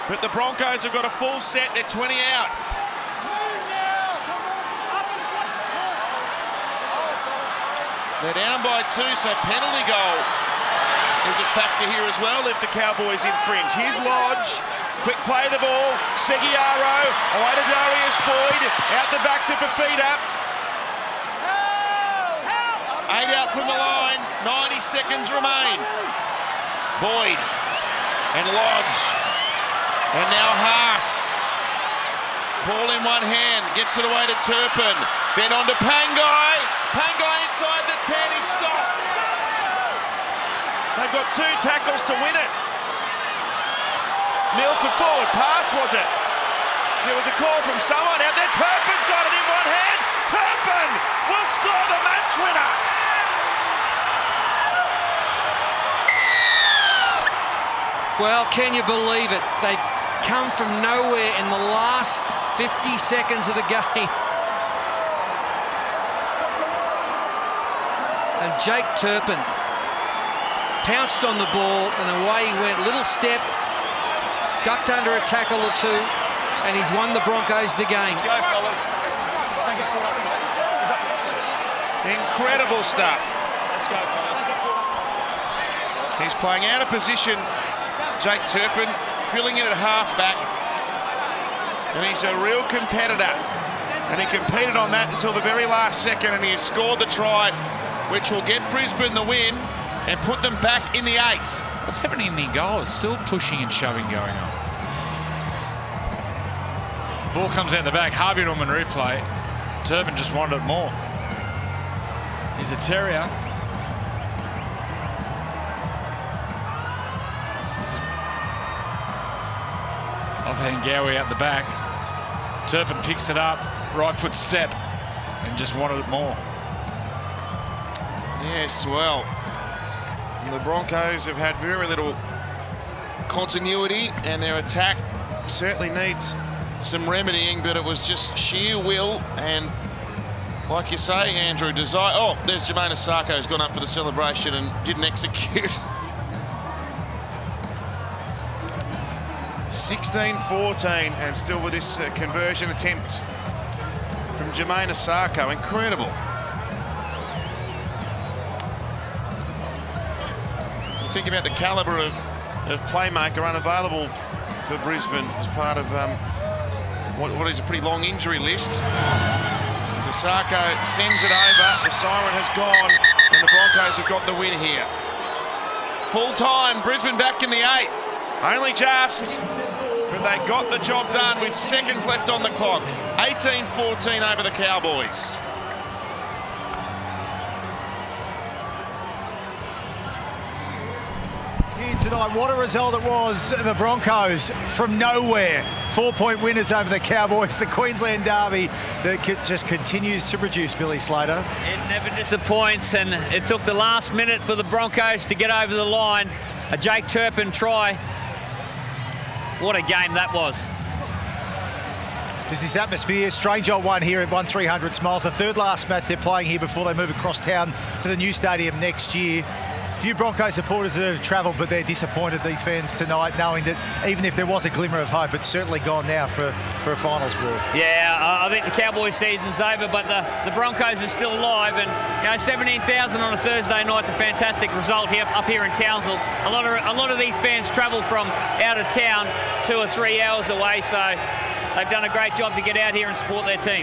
but the Broncos have got a full set. They're 20 out. They're down by 2, so penalty goal is a factor here as well if the Cowboys infringe. Here's Lodge. Quick play of the ball. Seguiaro away to Darius Boyd. Out the back to Fafita. 8 out from the line. 90 seconds remain. Boyd and Lodge. And now Haas. Ball in one hand, gets it away to Turpin. Then on to Pangai. Pangai inside the 10, he stopped. They've got 2 tackles to win it. Milford forward pass, was it? There was a call from someone out there. Turpin's got it in one hand. Turpin will score the match winner. Well, can you believe it? They come from nowhere in the last 50 seconds of the game. And Jake Turpin pounced on the ball and away he went. Little step, ducked under a tackle or 2, and he's won the Broncos the game. Let's go, fellas. Incredible stuff. Let's go, fellas. He's playing out of position, Jake Turpin, filling in at half-back. And he's a real competitor. And he competed on that until the very last second, and he has scored the try, which will get Brisbane the win and put them back in the 8. What's happening in the goal? It's still pushing and shoving going on. Ball comes out the back. Harvey Norman replay. Turpin just wanted it more. He's a terrier. Offhand Gowie out the back. Turpin picks it up. Right foot step. And just wanted it more. Yes, well, the Broncos have had very little continuity, and their attack certainly needs some remedying, but it was just sheer will and, like you say, Andrew, desire. Oh, there's Jermaine Asako who's gone up for the celebration and didn't execute. 16-14, and still with this conversion attempt from Jermaine Asako. Incredible. Think about the calibre of playmaker unavailable for Brisbane as part of what is a pretty long injury list. Asako sends it over, the siren has gone, and the Broncos have got the win here. Full time, Brisbane back in the 8. Only just, but they got the job done with seconds left on the clock. 18-14 over the Cowboys. Tonight, what a result it was. The Broncos from nowhere, 4-point winners over the Cowboys. The Queensland derby that just continues to produce, Billy Slater. It never disappoints, and it took the last minute for the Broncos to get over the line. A Jake Turpin try. What a game that was. There's this atmosphere, strange old one here at 1300 Smiles. The third last match they're playing here before they move across town to the new stadium next year. Few Broncos supporters that have travelled, but they're disappointed, these fans, tonight, knowing that even if there was a glimmer of hope, it's certainly gone now for a finals berth. Yeah, I think the Cowboys season's over, but the Broncos are still alive, and 17,000 on a Thursday night's a fantastic result here up here in Townsville. A lot of these fans travel from out of town 2 or 3 hours away, so they've done a great job to get out here and support their team.